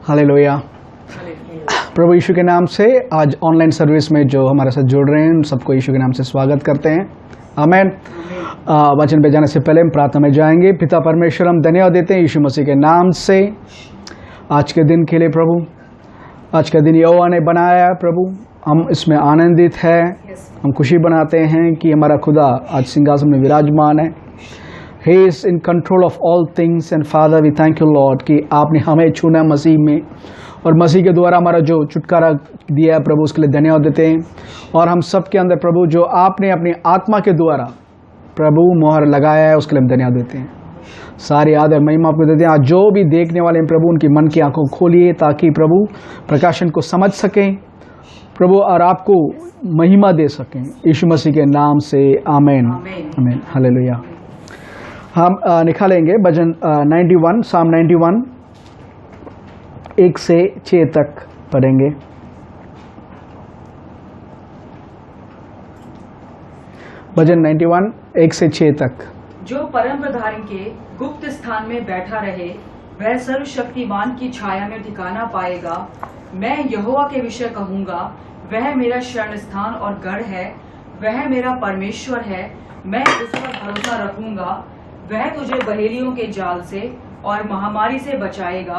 Hallelujah. प्रभु यीशु के नाम से आज ऑनलाइन सर्विस में जो हमारे साथ जुड़ रहे हैं उन सबको यीशु के नाम से स्वागत करते हैं। आमीन। वचन पे जाने से पहले हम प्रार्थना में जाएंगे। पिता परमेश्वर, हम धन्यवाद देते हैं यीशु मसीह के नाम से आज के दिन के लिए। प्रभु, आज का दिन यहोवा ने बनाया है। प्रभु, हम इसमें आनंदित है। हम खुशी बनाते हैं कि हमारा खुदा आज सिंहासन में विराजमान है। He is in control of all things and Father we thank you Lord कि आपने हमें चुना मसीह में और मसीह के द्वारा हमारा जो छुटकारा दिया है प्रभु उसके लिए धन्यवाद देते हैं। और हम सब के अंदर प्रभु जो आपने अपनी आत्मा के द्वारा प्रभु मोहर लगाया है उसके लिए हम धन्यवाद देते हैं। सारी आदर महिमा आपको देते हैं। आज जो भी देखने वाले हैं प्रभु उनकी मन की आंखों खोलिए ताकि प्रभु प्रकाशन को समझ सकें प्रभु और आपको महिमा दे सकें यीशु मसीह के नाम से। आमीन आमीन हालेलुया। हम निकालेंगे भजन 91 साम 91 1 से 6 तक पढ़ेंगे। भजन 91 1 से 6 तक। जो परम प्रधान के गुप्त स्थान में बैठा रहे वह सर्वशक्तिमान की छाया में ठिकाना पाएगा। मैं यहोवा के विषय कहूँगा, वह मेरा शरण स्थान और गढ़ है, वह मेरा परमेश्वर है, मैं उस पर भरोसा रखूंगा। वह तुझे बहेलियों के जाल से और महामारी से बचाएगा।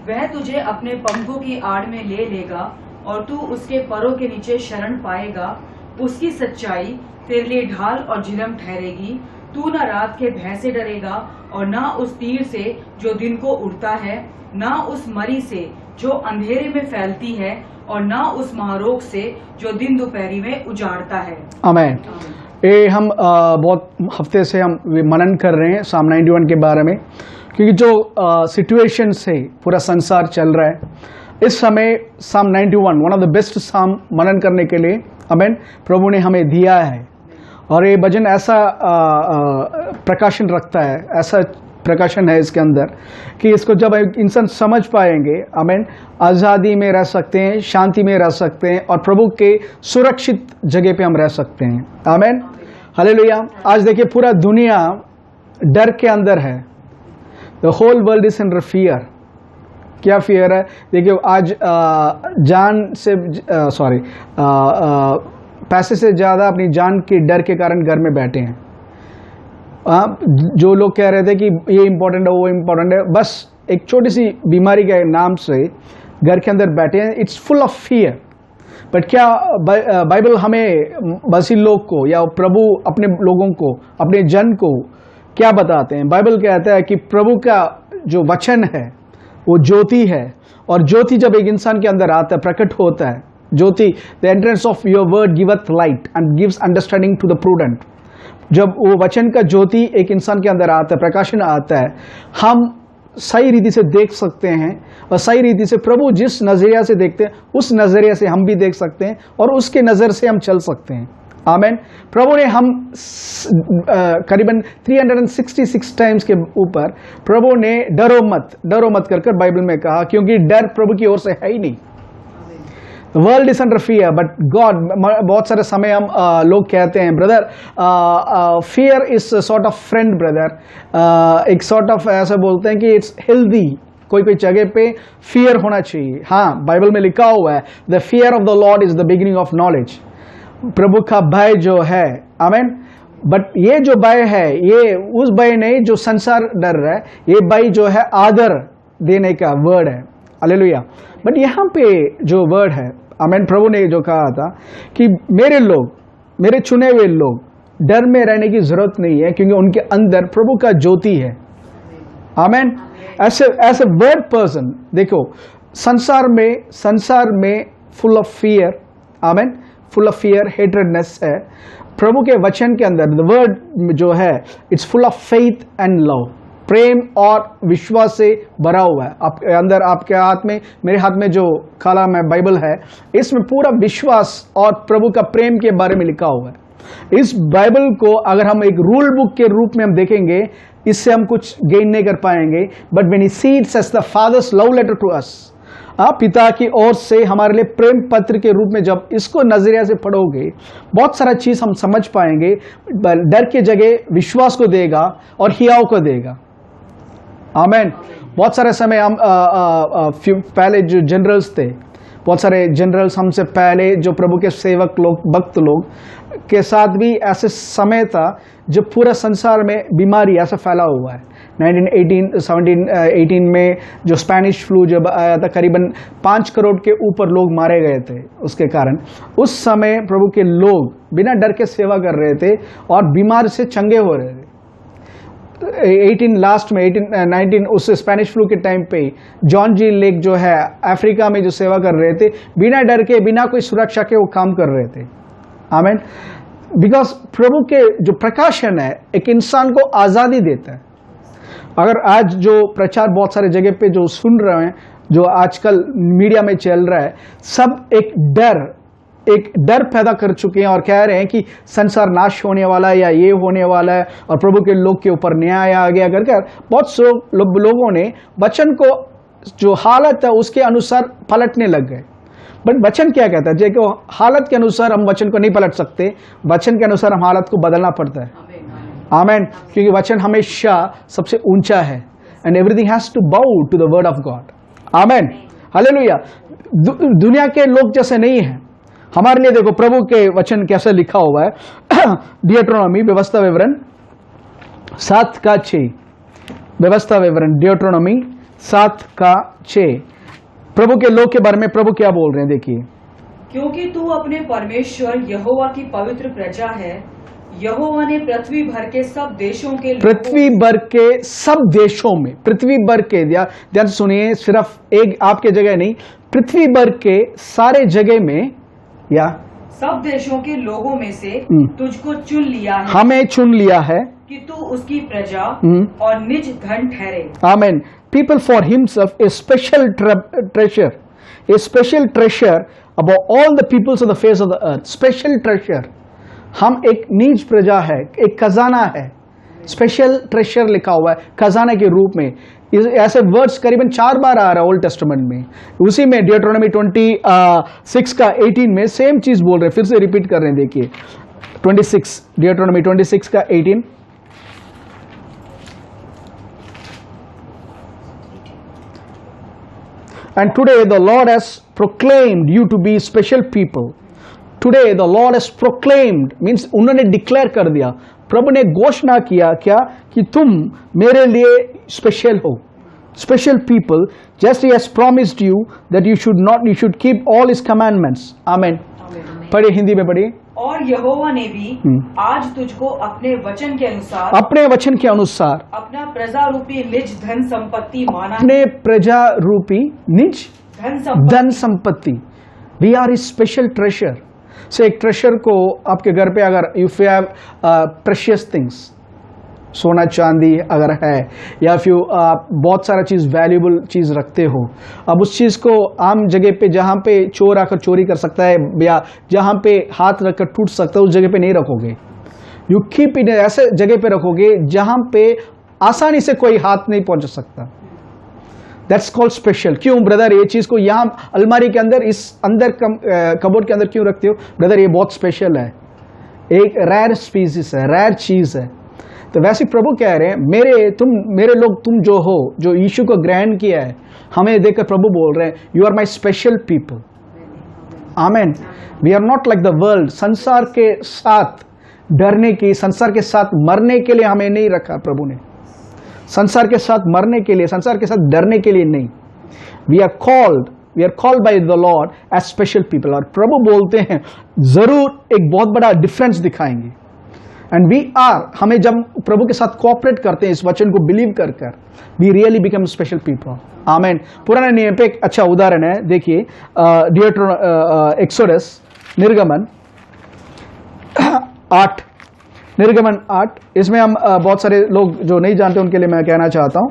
वह तुझे अपने पंखों की आड़ में ले लेगा और तू उसके परों के नीचे शरण पाएगा। उसकी सच्चाई तेरे लिए ढाल और झिलम ठहरेगी। तू न रात के भय से डरेगा और न उस तीर से जो दिन को उड़ता है, न उस मरी से जो अंधेरे में फैलती है और न उस महारोग से जो दिन दोपहरी में उजाड़ता है। आमीन। ये हम बहुत हफ्ते से हम मनन कर रहे हैं साम 91 के बारे में, क्योंकि जो सिचुएशन से पूरा संसार चल रहा है इस समय साम 91 वन ऑफ द बेस्ट साम मनन करने के लिए आमीन प्रभु ने हमें दिया है। और ये भजन ऐसा प्रकाशन रखता है, ऐसा प्रकाशन है इसके अंदर कि इसको जब इंसान समझ पाएंगे आमीन आज़ादी में रह सकते हैं, शांति में रह सकते हैं और प्रभु के सुरक्षित जगह पे हम रह सकते हैं। आमीन हालेलुया। आज देखिए पूरा दुनिया डर के अंदर है। The whole world is in fear. क्या फियर है? देखिए आज जान से पैसे से ज़्यादा अपनी जान के डर के कारण घर में बैठे हैं। जो लोग कह रहे थे कि ये इम्पोर्टेंट है वो इम्पोर्टेंट है, बस एक छोटी सी बीमारी के नाम से घर के अंदर बैठे हैं। It's full of fear. But क्या बाइबल हमें मसीह लोग को या प्रभु अपने लोगों को, अपने जन को क्या बताते हैं? बाइबल कहता है कि प्रभु का जो वचन है वो ज्योति है और ज्योति जब एक इंसान के अंदर आता है, प्रकट होता है, ज्योति the entrance of your word giveth light and gives understanding to the prudent. जब वो वचन का ज्योति एक इंसान के अंदर आता है, प्रकाशन आता है, हम सही रीति से देख सकते हैं और सही रीति से प्रभु जिस नजरिया से देखते हैं उस नजरिया से हम भी देख सकते हैं और उसके नजर से हम चल सकते हैं। आमीन। प्रभु ने हम करीबन 366 टाइम्स के ऊपर प्रभु ने डरो मत कर बाइबल में कहा, क्योंकि डर प्रभु की ओर से है ही नहीं। World is under fear but God. बहुत सारे समय हम लोग कहते हैं brother fear is sort of friend brother, एक सॉर्ट ऑफ ऐसा बोलते हैं कि इट्स हेल्दी। कोई जगह पे फियर होना चाहिए। हाँ, बाइबल में लिखा हुआ है the fear of the Lord is the beginning of knowledge. प्रभु का भय जो है आमीन। बट ये जो भय है ये उस भय नहीं जो संसार डर रहा है, ये भय जो है आदर देने का वर्ड है। हालेलुया। बट यहाँ पे जो वर्ड है आमीन, प्रभु ने जो कहा था कि मेरे लोग, मेरे चुने हुए लोग डर में रहने की जरूरत नहीं है, क्योंकि उनके अंदर प्रभु का ज्योति है। आमीन। ऐसे वर्ड पर्सन देखो संसार में फुल ऑफ फियर आमीन, फुल ऑफ फियर हेट्रेडनेस है। प्रभु के वचन के अंदर द वर्ड जो है it's full of faith and love, प्रेम और विश्वास से भरा हुआ है। आपके अंदर, आपके हाथ में, मेरे हाथ में जो काला में बाइबल है इसमें पूरा विश्वास और प्रभु का प्रेम के बारे में लिखा हुआ है। इस बाइबल को अगर हम एक रूल बुक के रूप में हम देखेंगे इससे हम कुछ गेन नहीं कर पाएंगे। But when we see it as the father's love letter to us, पिता की ओर से हमारे लिए प्रेम पत्र के रूप में जब इसको नजरिया से पढ़ोगे बहुत सारा चीज हम समझ पाएंगे। डर के जगह विश्वास को देगा और हियाव को देगा। आमेन। बहुत सारे समय हम पहले जो जनरल्स थे, बहुत सारे जनरल्स हमसे पहले जो प्रभु के सेवक लोग, भक्त लोग के साथ भी ऐसे समय था जब पूरा संसार में बीमारी ऐसा फैला हुआ है। 1718 में जो स्पेनिश फ्लू जब आया था, करीबन 5 करोड़ के ऊपर लोग मारे गए थे उसके कारण। उस समय प्रभु के लोग बिना डर के सेवा कर रहे थे और बीमार से चंगे हो रहे थे। 19 उस स्पेनिश फ्लू के टाइम पे जॉन जी लेक जो है अफ्रीका में जो सेवा कर रहे थे, बिना डर के, बिना कोई सुरक्षा के वो काम कर रहे थे। आमीन। बिकॉज प्रभु के जो प्रकाशन है एक इंसान को आज़ादी देता है। अगर आज जो प्रचार बहुत सारे जगह पे जो सुन रहे हैं, जो आजकल मीडिया में चल रहा है, सब एक डर पैदा कर चुके हैं और कह रहे हैं कि संसार नाश होने वाला है या ये होने वाला है और प्रभु के लोग के ऊपर न्याय आ गया कर बहुत से लोगों ने वचन को जो हालत है उसके अनुसार पलटने लग गए। बट वचन क्या कहता है? जो हालत के अनुसार हम वचन को नहीं पलट सकते, वचन के अनुसार हम हालत को बदलना पड़ता है। आमेन। क्योंकि वचन हमेशा सबसे ऊंचा है and everything has to bow to the word of God. Amen, hallelujah. दुनिया के लोग जैसे नहीं है। हमारे लिए देखो प्रभु के वचन कैसे लिखा हुआ है। डियोट्रोनॉमी, व्यवस्था विवरण 7:6, व्यवस्था विवरण डियोट्रोनॉमी 7:6। प्रभु के लोग के बारे में प्रभु क्या बोल रहे हैं, देखिए। क्योंकि तू अपने परमेश्वर यहोवा की पवित्र प्रजा है, यहोवा ने पृथ्वी भर के सब देशों के पृथ्वी भर के सब देशों में, पृथ्वी भर के, ध्यान से सुनिए, सिर्फ एक आपके जगह नहीं, पृथ्वी भर के सारे जगह में या सब देशों के लोगों में से तुझको चुन लिया है, हमें चुन लिया है कि तू उसकी प्रजा और निज धन ठहरे। Amen. People for himself a special treasure, a special treasure about all the peoples of the face of the earth. Special treasure, हम एक निज प्रजा है, एक खजाना है। स्पेशल ट्रेजर लिखा हुआ है खजाना के रूप में। ऐसे वर्ड्स करीबन 4 बार आ रहा है ओल्ड टेस्टामेंट में। उसी में डियोट्रोनॉमी 26:18 में सेम चीज बोल रहे हैं, फिर से रिपीट कर रहे हैं। देखिए 26, डियोट्रोनॉमी 26:18। And today the Lord has proclaimed you to be special people. Today the Lord has proclaimed means उन्होंने डिक्लेयर कर दिया, प्रभु ने घोषणा किया क्या, कि तुम मेरे लिए स्पेशल हो, special people, just he has promised you that you should keep all his commandments. आमीन। पढ़िए, हिंदी में पढ़िए। और यहोवा ने भी आज तुझको अपने वचन के अनुसार, अपने वचन के अनुसार अपना प्रजा रूपी निज धन संपत्ति माना, अपने प्रजा रूपी निज धन संपत्ति। We are his special treasure. से एक ट्रेजर को आपके घर पे अगर if you have precious things, सोना चांदी अगर है, या फिर बहुत सारा चीज़, वैल्यूबल चीज़ रखते हो, अब उस चीज़ को आम जगह पे जहाँ पे चोर आकर चोरी कर सकता है या जहाँ पे हाथ रखकर टूट सकता है, उस जगह पे नहीं रखोगे। यू कीप इन ऐसे जगह पे रखोगे जहाँ पे आसानी से कोई हाथ नहीं पहुँच सकता। That's called special. क्यों ब्रदर ये चीज़ को यहाँ अलमारी के अंदर, इस अंदर कबोर्ड के अंदर क्यों रखते हो? ब्रदर ये बहुत स्पेशल है, एक रेयर स्पीसीज है, रेयर चीज़ है। तो वैसे प्रभु कह रहे हैं, मेरे लोग तुम जो हो, जो यीशु को ग्रहण किया है, हमें देखकर प्रभु बोल रहे हैं, you are my special people. Amen. We are not like the world. संसार के साथ डरने की, संसार के साथ मरने के लिए हमें नहीं रखा प्रभु ने। संसार के साथ मरने के लिए, संसार के साथ डरने के लिए नहीं। We are called by the Lord as special people. और प्रभु बोलते हैं जरूर एक बहुत बड़ा डिफरेंस दिखाएंगे। एंड वी आर, हमें जब प्रभु के साथ कोऑपरेट करते हैं, इस वचन को बिलीव कर we really become special people. Amen. पुराने नियम पे एक अच्छा उदाहरण है, देखिए एक्सोडस, निर्गमन 8, निर्गमन 8। इसमें हम बहुत सारे लोग जो नहीं जानते उनके लिए मैं कहना चाहता हूं।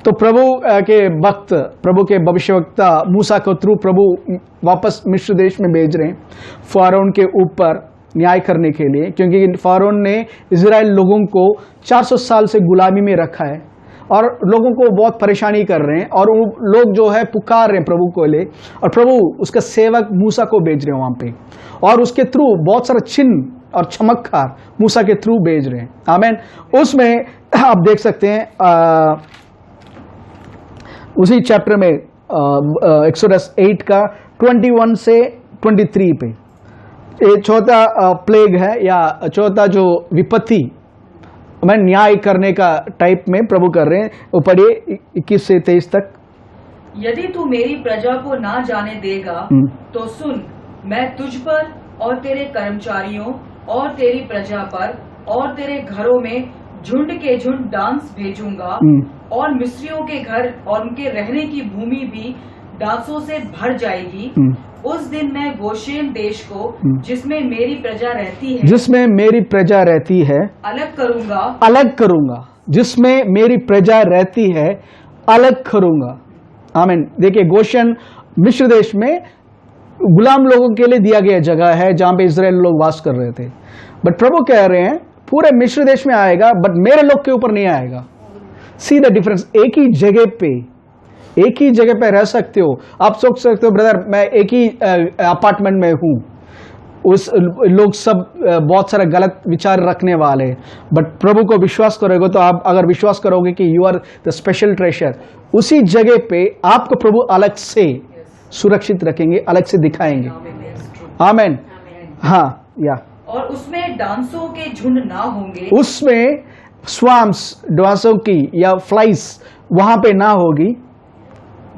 तो प्रभु के भक्त, प्रभु के भविष्यवक्ता मूसा के थ्रू प्रभु वापस मिस्र देश में भेज रहे हैं फारोन के ऊपर न्याय करने के लिए, क्योंकि फारोन ने इजराइल लोगों को 400 साल से गुलामी में रखा है और लोगों को बहुत परेशानी कर रहे हैं, और वो लोग जो है पुकार रहे हैं प्रभु को ले, और प्रभु उसका सेवक मूसा को भेज रहे हैं वहां पे, और उसके थ्रू बहुत सारा चिन्ह और चमत्कार मूसा के थ्रू भेज रहे हैं। आमीन। उसमें आप देख सकते हैं उसी चैप्टर में एक्सोडस 8 का 21 से 23 पे ये चौथा प्लेग है या चौथा जो विपत्ति मैं न्याय करने का टाइप में प्रभु कर रहे हैं। वो पढ़िए 21 से 23 तक। यदि तू मेरी प्रजा को ना जाने देगा तो सुन, मैं तुझ पर और तेरे कर्मचारियों और तेरी प्रजा पर और तेरे घरों में झुंड के झुंड डांस भेजूंगा और मिस्रियों के घर और उनके रहने की भूमि भी डांसों से भर जाएगी। उस दिन मैं गोशेन देश को जिसमें मेरी प्रजा रहती है अलग करूंगा, जिसमें मेरी प्रजा रहती है अलग करूंगा। आमीन। देखिए, गोशेन मिस्र देश में गुलाम लोगों के लिए दिया गया जगह है जहां पे इजराइल लोग वास कर रहे थे। बट प्रभु कह रहे हैं पूरे मिस्र देश में आएगा, बट मेरे लोग के ऊपर नहीं आएगा। See the difference. एक ही जगह पे रह सकते हो। आप सोच सकते हो ब्रदर मैं एक ही अपार्टमेंट में हूं, उस लोग सब बहुत सारा गलत विचार रखने वाले, बट प्रभु को विश्वास करोगे तो आप अगर विश्वास करोगे कि you are the special treasure, उसी जगह पे आपको प्रभु अलग से सुरक्षित रखेंगे, अलग से दिखाएंगे। आमीन। हाँ, या और उसमें डांसों के झुंड ना होंगे, उसमें स्वाम्स डांसों की या फ्लाइस वहां पे ना होगी,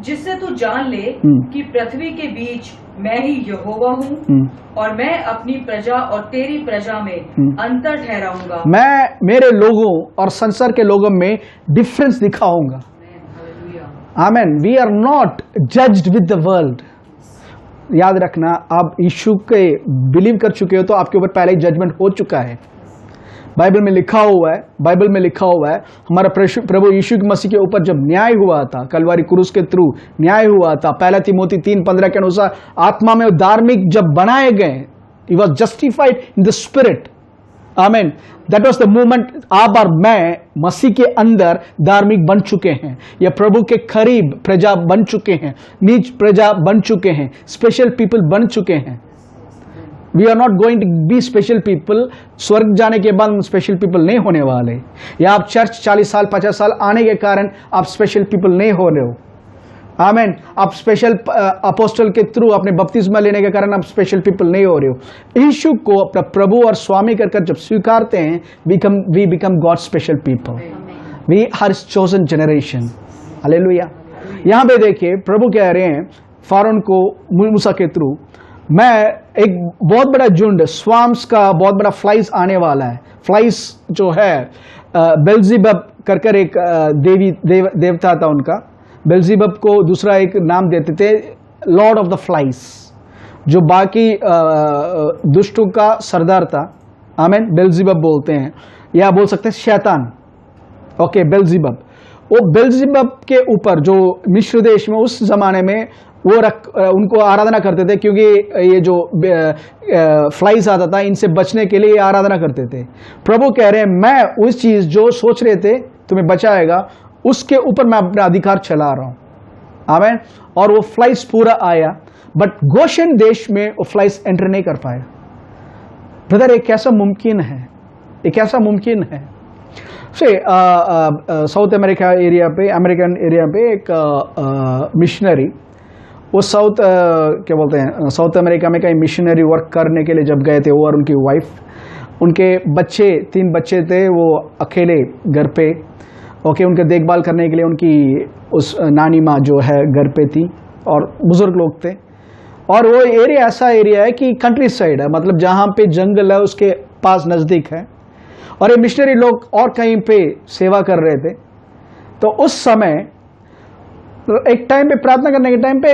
जिससे तू जान ले कि पृथ्वी के बीच मैं ही यहोवा हूँ और मैं अपनी प्रजा और तेरी प्रजा में अंतर ठहराऊंगा। मैं मेरे लोगों और संसार के लोगों में डिफरेंस दिखाऊंगा। Amen. We are not judged with the world. याद रखना, आप यीशु के बिलीव कर चुके हो तो आपके ऊपर पहले ही जजमेंट हो चुका है। बाइबल में लिखा हुआ है हमारा प्रभु यीशु मसीह के ऊपर जब न्याय हुआ था, कलवारी क्रूस के थ्रू न्याय हुआ था, 1 तिमोथी 3:15 के अनुसार आत्मा में धार्मिक जब बनाए गए, he was justified in the spirit. Amen. That was the movement. आप और मैं मसीह के अंदर धार्मिक बन चुके हैं, या प्रभु के करीब प्रजा बन चुके हैं, नीच प्रजा बन चुके हैं, स्पेशल पीपल बन चुके हैं। We are not going to be special people. स्वर्ग जाने के बाद हम स्पेशल पीपल नहीं होने वाले, या आप चर्च 40 साल 50 साल आने के कारण आप स्पेशल पीपल नहीं हो रहे हो। आमीन। आप स्पेशल अपोस्टल के थ्रू अपने बपतिस्मा लेने के कारण आप स्पेशल पीपल नहीं हो रहे हो। यीशु को अपना प्रभु और स्वामी कर जब स्वीकारते हैं, we become God special people. We are chosen generation. Hallelujah. यहां पे देखिए प्रभु कह रहे हैं फारून को मूसा के थ्रू, मैं एक बहुत बड़ा झुंड स्वाम्स का बहुत बड़ा फ्लाइस आने वाला है। फ्लाइस जो है बेल्जीबब कर एक देवता था उनका। बेल्जीबब को दूसरा एक नाम देते थे लॉर्ड ऑफ द फ्लाइस, जो बाकी दुष्टों का सरदार था। आमीन। बेल्जीबब बोलते हैं, या बोल सकते हैं शैतान। ओके, बेल्जीबब। वो बेल्जीबब के ऊपर जो मिस्र देश में उस जमाने में वो उनको आराधना करते थे, क्योंकि ये जो फ्लाइज आता था इनसे बचने के लिए आराधना करते थे। प्रभु कह रहे हैं मैं उस चीज जो सोच रहे थे तुम्हें बचाएगा, उसके ऊपर मैं अपना अधिकार चला रहा हूं। आमीन। और वो फ्लाइज पूरा आया, बट गोशेन देश में वो फ्लाइज एंटर नहीं कर पाया। ब्रदर, ये कैसा मुमकिन है? ये कैसा मुमकिन है? साउथ अमेरिका एरिया पे, अमेरिकन एरिया पे एक मिशनरी, वो क्या बोलते हैं, साउथ अमेरिका में कहीं मिशनरी वर्क करने के लिए जब गए थे, वो और उनकी वाइफ, उनके बच्चे 3 बच्चे थे, वो अकेले घर पे। ओके, उनके देखभाल करने के लिए उनकी उस नानी माँ जो है घर पे थी, और बुजुर्ग लोग थे। और वो एरिया ऐसा एरिया है कि कंट्री साइड है, मतलब जहाँ पे जंगल है उसके पास नज़दीक है, और ये मिशनरी लोग और कहीं पे सेवा कर रहे थे। तो उस समय एक टाइम पे प्रार्थना करने के टाइम पे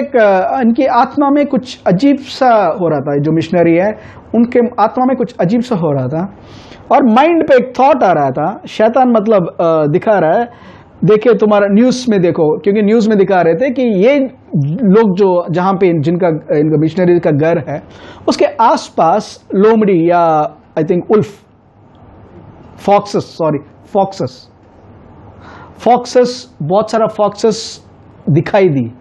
इनकी आत्मा में कुछ अजीब सा हो रहा था। जो मिशनरी है उनके आत्मा में कुछ अजीब सा हो रहा था, और माइंड पे एक थॉट आ रहा था। शैतान मतलब दिखा रहा है, देखिए तुम्हारा न्यूज़ में देखो, क्योंकि न्यूज़ में दिखा रहे थे कि ये लोग जो जहाँ पे इनका मिशनरी का घर है, उसके आसपास लोमड़ी या आई थिंक उल्फ, फॉक्सेस, बहुत सारा फॉक्सेस दिखाई दी।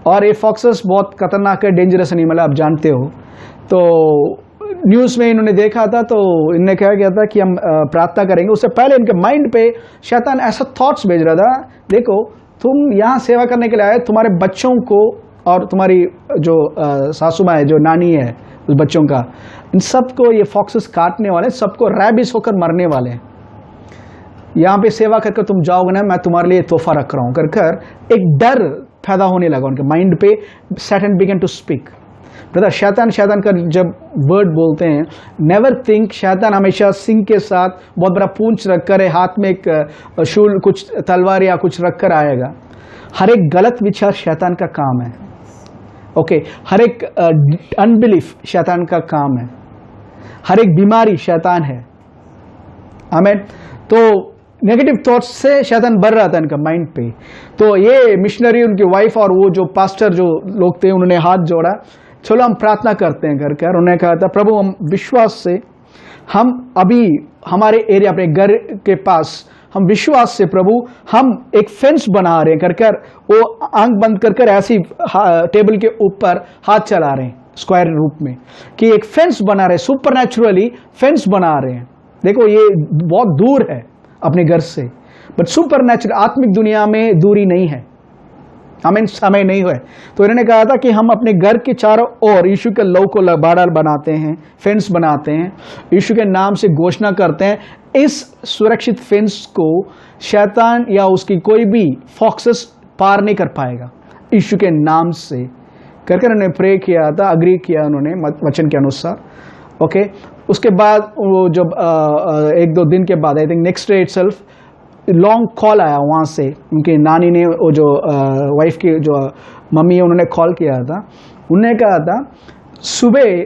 और ये फॉक्सेस बहुत खतरनाक है, डेंजरस एनिमल है, आप जानते हो। तो न्यूज़ में इन्होंने देखा था, तो इन्होंने क्या किया था कि हम प्रार्थना करेंगे। उससे पहले इनके माइंड पे शैतान ऐसा थॉट्स भेज रहा था, देखो तुम यहाँ सेवा करने के लिए आए, तुम्हारे बच्चों को और तुम्हारी जो सासू माँ है, जो नानी है उस बच्चों का, इन सबको ये फॉक्सेस काटने वाले, सबको रैबिस होकर मरने वाले हैं। यहाँ पे सेवा करके तुम जाओगे ना, मैं तुम्हारे लिए तोहफा रख रहा हूँ कर कर एक डर पैदा होने लगा उनके माइंड पे। Satan began to speak. Brother, शैतान का जब वर्ड बोलते हैं, नेवर थिंक शैतान हमेशा सिंह के साथ बहुत बड़ा पूंछ रखकर, हाथ में एक शूल, कुछ तलवार या कुछ रखकर आएगा। हर एक गलत विचार शैतान का काम है। ओके, हर एक अनबिलीफ शैतान का काम है। हर एक बीमारी शैतान है। आमीन। तो नेगेटिव थॉट्स से शैतान भर रहा था इनका माइंड पे। तो ये मिशनरी, उनकी वाइफ और वो जो पास्टर जो लोग थे, उन्होंने हाथ जोड़ा, चलो हम प्रार्थना करते हैं कर कर। उन्होंने कहा था, प्रभु हम विश्वास से, हम अभी हमारे एरिया, अपने घर के पास, हम विश्वास से प्रभु हम एक फेंस बना रहे हैं कर कर। वो आंख बंद कर कर ऐसी टेबल के ऊपर हाथ चला रहे हैं स्क्वायर रूप में, कि एक फेंस बना रहे, सुपरनैचुरली फेंस बना रहे हैं। देखो ये बहुत दूर है अपने घर से, बट सुपरनैचुरल आत्मिक दुनिया में दूरी नहीं है, हमें समय नहीं हुआ। तो इन्होंने कहा था कि हम अपने घर के चारों ओर यीशु के लहू को बाड़ा बनाते हैं, फेंस बनाते हैं, यीशु के नाम से घोषणा करते हैं। इस सुरक्षित फेंस को शैतान या उसकी कोई भी फॉक्सेस पार नहीं कर पाएगा, यीशु के नाम से करके उन्होंने प्रे किया था, अग्री किया उन्होंने वचन के अनुसार। ओके, उसके बाद वो जब एक दो दिन के बाद, I think next day itself, long call आया वहाँ से। उनकी नानी ने, वो जो वाइफ की जो मम्मी है, उन्होंने कॉल किया था। उन्होंने कहा था सुबह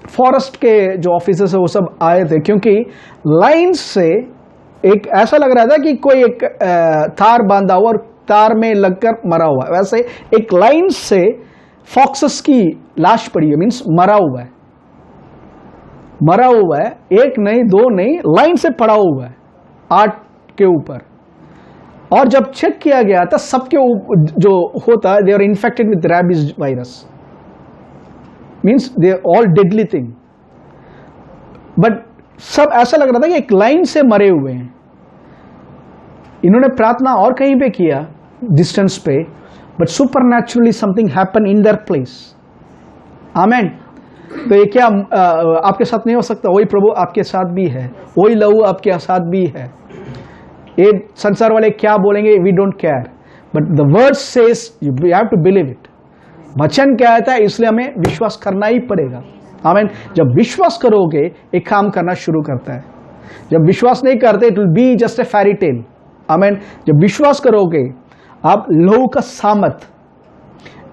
फॉरेस्ट के जो ऑफिसर्स है वो सब आए थे, क्योंकि लाइन से एक ऐसा लग रहा था कि कोई एक तार बांधा हुआ और तार में लगकर मरा हुआ है। वैसे एक लाइन से फॉक्सेस की लाश पड़ी है, मीन्स मरा हुआ है, मरा हुआ है, एक नहीं दो नहीं, लाइन से पड़ा हुआ है 8 के ऊपर। और जब चेक किया गया था, सबके जो होता है, they are infected with rabies virus, means they all deadly thing. But सब ऐसा लग रहा था कि एक लाइन से मरे हुए हैं। इन्होंने प्रार्थना और कहीं पे किया डिस्टेंस पे, but supernaturally something happen in their place. Amen. तो ये क्या आपके साथ नहीं हो सकता? वही प्रभु आपके साथ भी है, वही लहू आपके साथ भी है। ये संसार वाले क्या बोलेंगे, we don't care, but the word says you have to believe it. वचन कहता है, इसलिए हमें विश्वास करना ही पड़ेगा। आमीन। जब विश्वास करोगे, एक काम करना शुरू करता है। जब विश्वास नहीं करते, it will be just a fairy tale. आमीन। जब विश्वास करोगे, आप लहू का सामर्थ,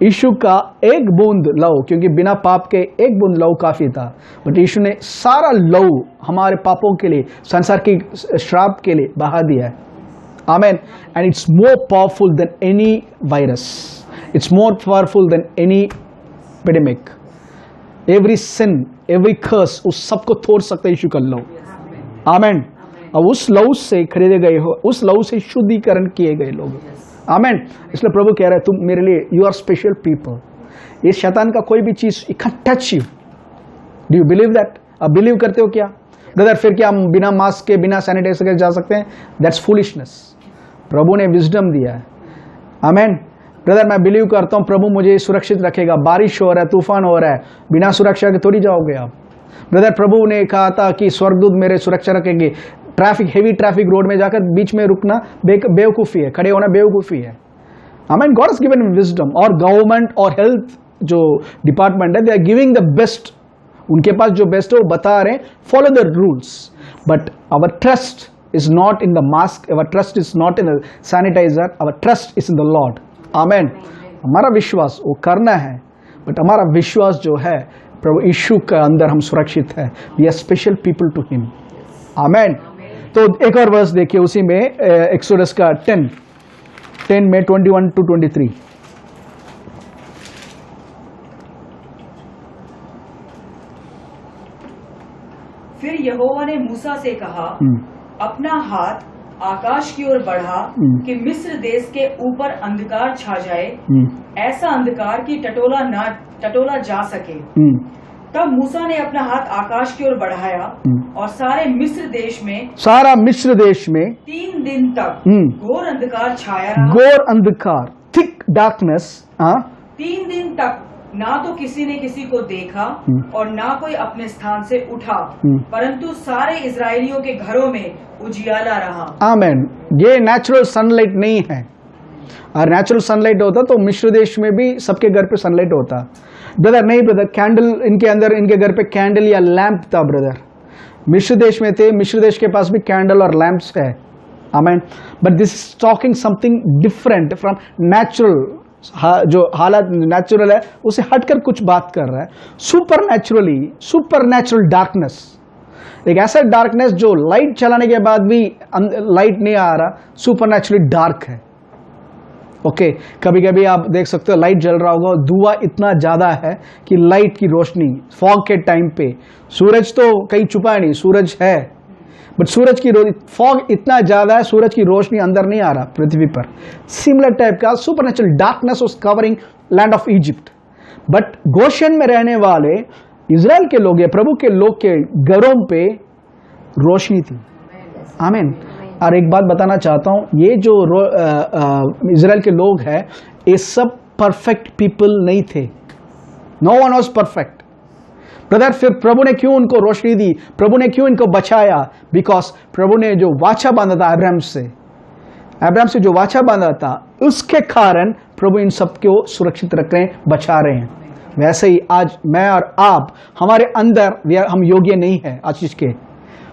यीशु का एक बूंद लहू, क्योंकि बिना पाप के एक बूंद लहू काफी था, बट यीशु ने सारा लहू हमारे पापों के लिए, संसार की श्राप के लिए बहा दिया है। Amen. And it's more powerful than any virus, it's more powerful than any epidemic, every sin, every curse, उस सबको तोड़ सकता है यीशु का लहू। आमीन। और उस लहू से खरीदे गए हो, उस लहू से शुद्धिकरण किए गए लोग। आमीन। इसलिए प्रभु कह रहा है, तुम मेरे लिए, यू आर स्पेशल पीपल। ये शैतान का कोई भी चीज it can touch you. Do you believe that? आप बिलीव करते हो क्या ब्रदर? फिर क्या हम बिना मास्क के, बिना सैनिटाइजर के जा सकते हैं? That's foolishness. प्रभु ने विजडम दिया है। आमीन। ब्रदर, मैं बिलीव करता हूं प्रभु मुझे सुरक्षित रखेगा। बारिश हो रहा है, तूफान हो रहा है, बिना सुरक्षा के थोड़ी जाओगे आप। ब्रदर, प्रभु ने कहा था कि स्वर्गदूत मेरे सुरक्षा रखेंगे। ट्रैफिक, हेवी ट्रैफिक रोड में जाकर बीच में रुकना बेवकूफ़ी है, खड़े होना बेवकूफ़ी है। Amen. God has given wisdom. और गवर्नमेंट और हेल्थ जो डिपार्टमेंट है, they are giving the best. उनके पास जो बेस्ट है वो बता रहे हैं, follow the rules. But our trust is not in the mask, our trust is not in the sanitiser, our trust is in the Lord. Amen. हमारा विश्वास वो करना है, बट हमारा विश्वास जो है प्रभु यीशु के अंदर हम सुरक्षित है। We are special people to him. Amen. तो एक और वर्स देखिए उसी में, एक्सोडस का 10 में 21 to 23। फिर यहोवा ने मूसा से कहा, अपना हाथ आकाश की ओर बढ़ा कि मिस्र देश के ऊपर अंधकार छा जाए, ऐसा अंधकार कि टटोला जा सके। तब मूसा ने अपना हाथ आकाश की ओर बढ़ाया और सारे मिस्र देश में सारा मिस्र देश में 3 दिन तक घोर अंधकार छाया रहा। घोर अंधकार, थिक डार्कनेस। 3 दिन तक ना तो किसी ने किसी को देखा और ना कोई अपने स्थान से उठा, परंतु सारे इजरायलियों के घरों में उजियाला रहा। आमेन। ये नेचुरल सनलाइट नहीं है। और नेचुरल सनलाइट होता तो मिस्र देश में भी सबके घर पे सनलाइट होता। ब्रदर नहीं ब्रदर, कैंडल इनके अंदर, इनके घर पे कैंडल या लैंप था ब्रदर। मिस्र देश में थे, मिस्र देश के पास भी कैंडल और लैंप्स है। Amen. But this is talking something different from natural. जो हालत नेचुरल है उसे हटकर कुछ बात कर रहा है। सुपर नेचुरल डार्कनेस, एक ऐसा डार्कनेस जो लाइट चलाने के बाद भी लाइट नहीं आ रहा, सुपर नेचुरली डार्क है। ओके, कभी कभी आप देख सकते हो लाइट जल रहा होगा, धुआं इतना ज्यादा है कि लाइट की रोशनी, फॉग के टाइम पे, सूरज तो कहीं छुपा नहीं, सूरज है, बट सूरज की फॉग इतना ज्यादा है, सूरज की रोशनी अंदर नहीं आ रहा पृथ्वी पर। सिमिलर टाइप का supernatural darkness was covering land of Egypt. But Gaussian में रहने वाले इजराइल के लोग या प्रभु के लोग के घरों पे रोशनी थी। आमीन। और एक बात बताना चाहता हूं, ये जो इजराइल के लोग हैं, ये सब परफेक्ट पीपल नहीं थे। No one was perfect brother. फिर प्रभु ने क्यों उनको रोशनी दी, प्रभु ने क्यों इनको बचाया? बिकॉज प्रभु ने जो वाचा बांधा था अब्राहम से जो वाचा बांधा था, उसके कारण प्रभु इन सबको सुरक्षित रख रहे हैं, बचा रहे हैं। वैसे ही आज मैं और आप, हमारे अंदर हम योग्य नहीं है आशीष के,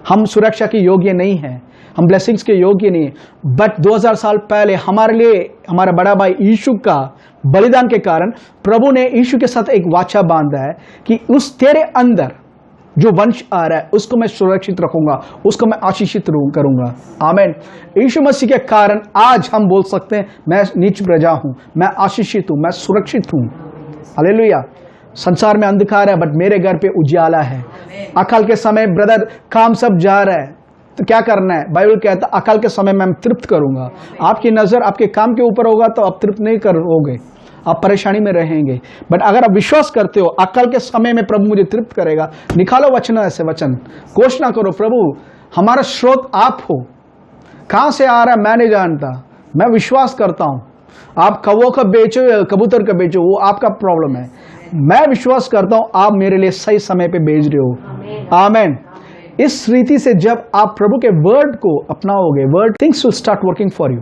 हम सुरक्षा के योग्य नहीं है, हम ब्लेसिंग्स के योग्य नहीं है। बट 2000 साल पहले हमारे लिए हमारा बड़ा भाई यीशु का बलिदान के कारण प्रभु ने यीशु के साथ एक वाचा बांधा है कि उस तेरे अंदर जो वंश आ रहा है उसको मैं सुरक्षित रखूंगा, उसको मैं आशीषित करूंगा। आमीन। यीशु मसीह के कारण आज हम बोल सकते हैं मैं नीच प्रजा हूं, मैं आशीषित हूं, मैं सुरक्षित हूं। हालेलुया। संसार में अंधकार है बट मेरे घर पे उजियाला है। अकाल के समय ब्रदर काम सब जा रहा है तो क्या करना है? बाइबल कहता है अकाल के समय में मैं तृप्त करूंगा। आपकी नजर आपके काम के ऊपर होगा तो आप तृप्त नहीं करोगे, आप परेशानी में रहेंगे। बट अगर आप विश्वास करते हो अकाल के समय में प्रभु मुझे तृप्त करेगा, निकालो वचन, ऐसे वचन घोषणा करो, प्रभु हमारा स्रोत आप हो। कहां से आ रहा है मैं नहीं जानता, मैं विश्वास करता हूं। आप कौवों का बेचो या कबूतर का बेचो, वो आपका प्रॉब्लम है। मैं विश्वास करता हूं आप मेरे लिए सही समय पे भेज रहे हो। आमीन। इस रीति से जब आप प्रभु के वर्ड को अपनाओगे, word things will start working for you.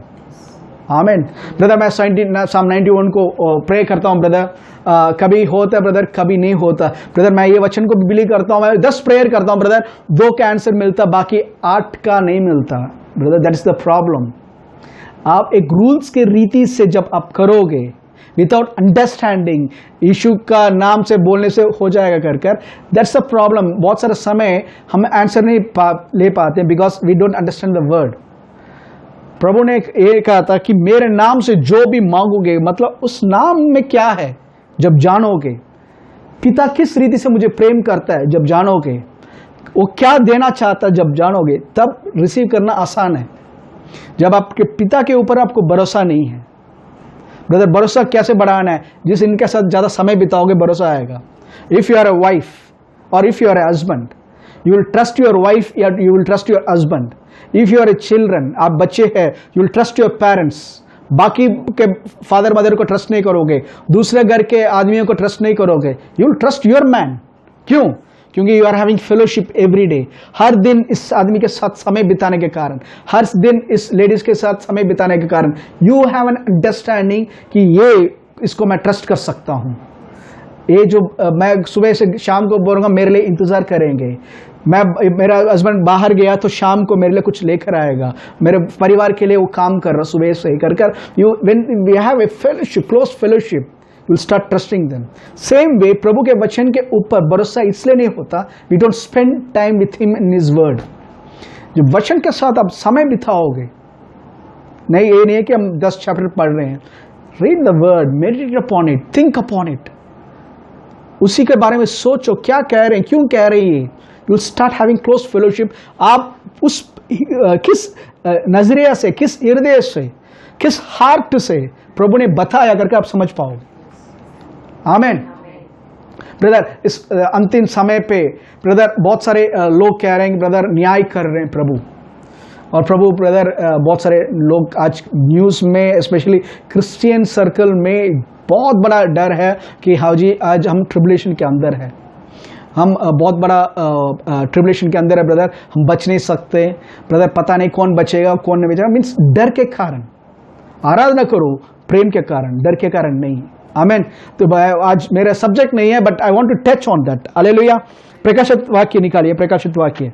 Amen. Brother मैं साम 91 को प्रे करता हूं ब्रदर। कभी होता है ब्रदर, कभी नहीं होता ब्रदर। मैं ये वचन को बिलीव करता हूं, मैं 10 प्रेयर करता हूं ब्रदर, 2 का आंसर मिलता, बाकी 8 का नहीं मिलता brother. That is the problem. आप एक रूल्स के रीति से जब आप करोगे विदाउट अंडरस्टैंडिंग, यीशु का नाम से बोलने से हो जाएगा कर दैट्स अ प्रॉब्लम। बहुत सारा समय हम आंसर नहीं ले पाते because we don't understand the word. प्रभु ने ये कहा था कि मेरे नाम से जो भी मांगोगे, मतलब उस नाम में क्या है जब जानोगे, पिता किस रीति से मुझे प्रेम करता है जब जानोगे, वो क्या देना चाहता है जब जानोगे, तब रिसीव करना आसान है। जब आपके पिता के ऊपर आपको भरोसा नहीं है ब्रदर, भरोसा कैसे बढ़ाना है? जिस इनके साथ ज्यादा समय बिताओगे भरोसा आएगा। If you are a wife or if you are a husband, you will trust your wife, you will trust your husband. If you are a children, आप बच्चे हैं, you will trust your parents. बाकी के father mother को trust नहीं करोगे, दूसरे घर के आदमियों को ट्रस्ट नहीं करोगे, you will trust your man. क्यों? क्योंकि you are having fellowship every day. हर दिन इस आदमी के साथ समय बिताने के कारण, हर दिन इस लेडीज के साथ समय बिताने के कारण यू हैव एन अंडरस्टैंडिंग कि ये इसको मैं ट्रस्ट कर सकता हूं। ये जो मैं सुबह से शाम को बोलूंगा मेरे लिए इंतजार करेंगे, मेरा हस्बैंड बाहर गया तो शाम को मेरे लिए कुछ लेकर आएगा, मेरे परिवार के लिए वो काम कर रहा सुबह से कर you when we have a fellowship, close fellowship, you will start trusting them. Same way प्रभु के वचन के ऊपर भरोसा इसलिए नहीं होता, we don't spend time with him in his word. जब वचन के साथ आप समय बिताओगे, नहीं ये नहीं है कि हम 10 चैप्टर पढ़ रहे हैं, read the word, meditate upon it, think upon it, उसी के बारे में सोचो क्या कह रहे हैं, क्यों कह रही है। You will start having close fellowship. आप उस किस नजरिया से, किस हृदय से, किस हार्ट से प्रभु ने बताया करके आप समझ पाओगे। आमीन। ब्रदर इस अंतिम समय पे ब्रदर बहुत सारे लोग कह रहे हैं कि ब्रदर न्याय कर रहे हैं प्रभु, और प्रभु ब्रदर बहुत सारे लोग आज न्यूज़ में स्पेशली क्रिश्चियन सर्कल में बहुत बड़ा डर है कि हाँ जी आज हम ट्रिबुलेशन के अंदर है, हम बहुत बड़ा ट्रिबुलेशन के अंदर है ब्रदर, हम बच नहीं सकते ब्रदर, पता नहीं कौन बचेगा कौन नहीं बचेगा। मीन्स डर के कारण आराधना करो, प्रेम के कारण, डर के कारण नहीं। आमेन। तो आज मेरा सब्जेक्ट नहीं है but I want to touch on that. Hallelujah. प्रकाशित वाक्य निकालिए, प्रकाशित वाक्य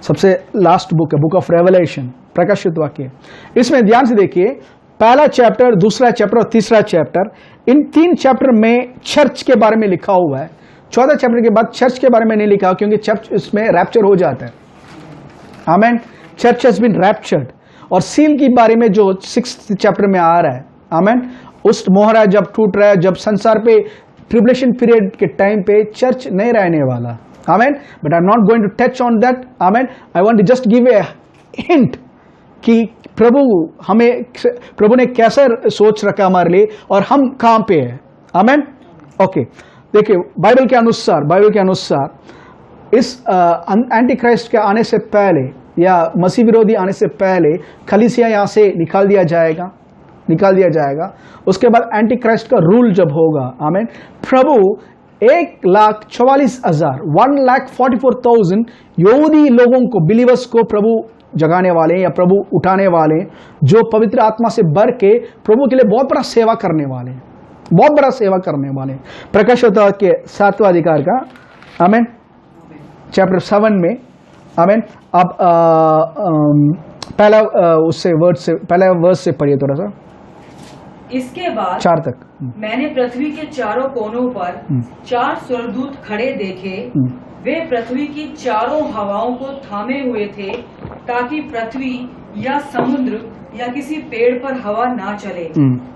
सबसे लास्ट बुक है, बुक ऑफ रेवलेशन, प्रकाशित वाक्य। इसमें ध्यान से देखिए, पहला चैप्टर, दूसरा चैप्टर और तीसरा चैप्टर, इन 3 चैप्टर में चर्च के बारे में लिखा हुआ है। 14 चैप्टर के बाद चर्च के बारे में नहीं लिखा क्योंकि चर्च इसमें रैप्चर हो जाता है। Amen. Church has been raptured. और सील के बारे में जो 6th चैप्टर में आ रहा है, आमेन, उस मोहरा जब टूट रहा है, जब संसार पे ट्रिबुलेशन पीरियड के टाइम पे चर्च नहीं रहने वाला। Amen. But I am not going to touch on that. Amen. I want to just give a hint कि प्रभु ने कैसा सोच रखा हमारे लिए और हम कहां पे हैं। आमेन। ओके, देखिए बाइबल के अनुसार इस एंटी क्राइस्ट के आने से पहले या मसीह विरोधी आने से पहले कलीसिया यहां से निकाल दिया जाएगा। उसके बाद एंटी क्राइस्ट का रूल जब होगा, आमेन, प्रभु 1,44,000 1,44,000 यहूदी लोगों को, बिलीवर्स को प्रभु जगाने वाले हैं या प्रभु उठाने वाले हैं, जो पवित्र आत्मा से भर के प्रभु के लिए बहुत बड़ा सेवा करने वाले हैं, प्रकाशित के 7वां अधिकार का, आमेन, चैप्टर 7 में, आमेन। अब पहला वर्स से पढ़िए थोड़ा सा, इसके बाद 4 तक। मैंने पृथ्वी के चारों कोनों पर 4 स्वर्गदूत खड़े देखे। वे पृथ्वी की चारों हवाओं को थामे हुए थे ताकि पृथ्वी या समुद्र या किसी पेड़ पर हवा ना चले।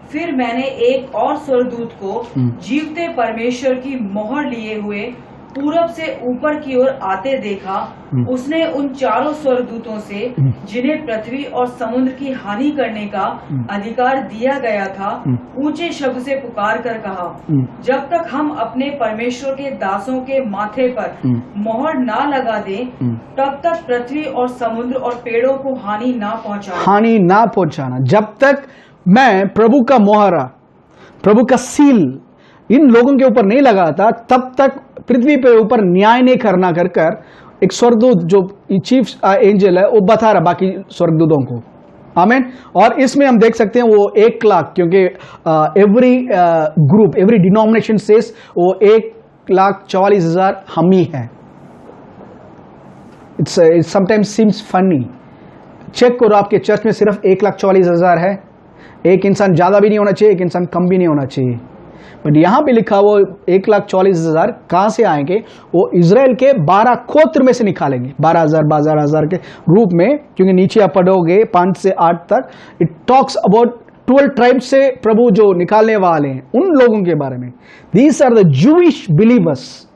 फिर मैंने एक और स्वर्गदूत को जीवते परमेश्वर की मोहर लिए हुए पूरब से ऊपर की ओर आते देखा। उसने उन चारों स्वर्गदूतों से, जिन्हें पृथ्वी और समुद्र की हानि करने का अधिकार दिया गया था, ऊंचे शब्द से पुकार कर कहा, जब तक हम अपने परमेश्वर के दासों के माथे पर मोहर ना लगा दें, तब तक पृथ्वी और समुद्र और पेड़ों को हानि ना पहुंचाना। जब तक मैं प्रभु का मोहरा, प्रभु का सील इन लोगों के ऊपर नहीं लगाता, तब तक पृथ्वी पे ऊपर न्याय नहीं करना कर एक स्वर्गदूत जो चीफ एंजल है वो बता रहा बाकी स्वर्गदूतों को। आमेन। और इसमें हम देख सकते हैं वो 1 लाख, क्योंकि every group, every denomination says वो 1,44,000 हम ही है। It's sometimes seems funny. Check करो आपके चर्च में सिर्फ 1,44,000 है। एक इंसान ज्यादा भी नहीं होना चाहिए, एक इंसान कम भी नहीं होना चाहिए। बट यहां पे लिखा वो 1,44,000 कहां से आएंगे? वो इजराइल के 12 गोत्र में से निकालेंगे, 12,000 के रूप में, क्योंकि नीचे आप पढ़ोगे 5 से 8 तक, इट टॉक्स अबाउट 12 ट्राइब से प्रभु जो निकालने वाले हैं उन लोगों के बारे में। These are the Jewish believers.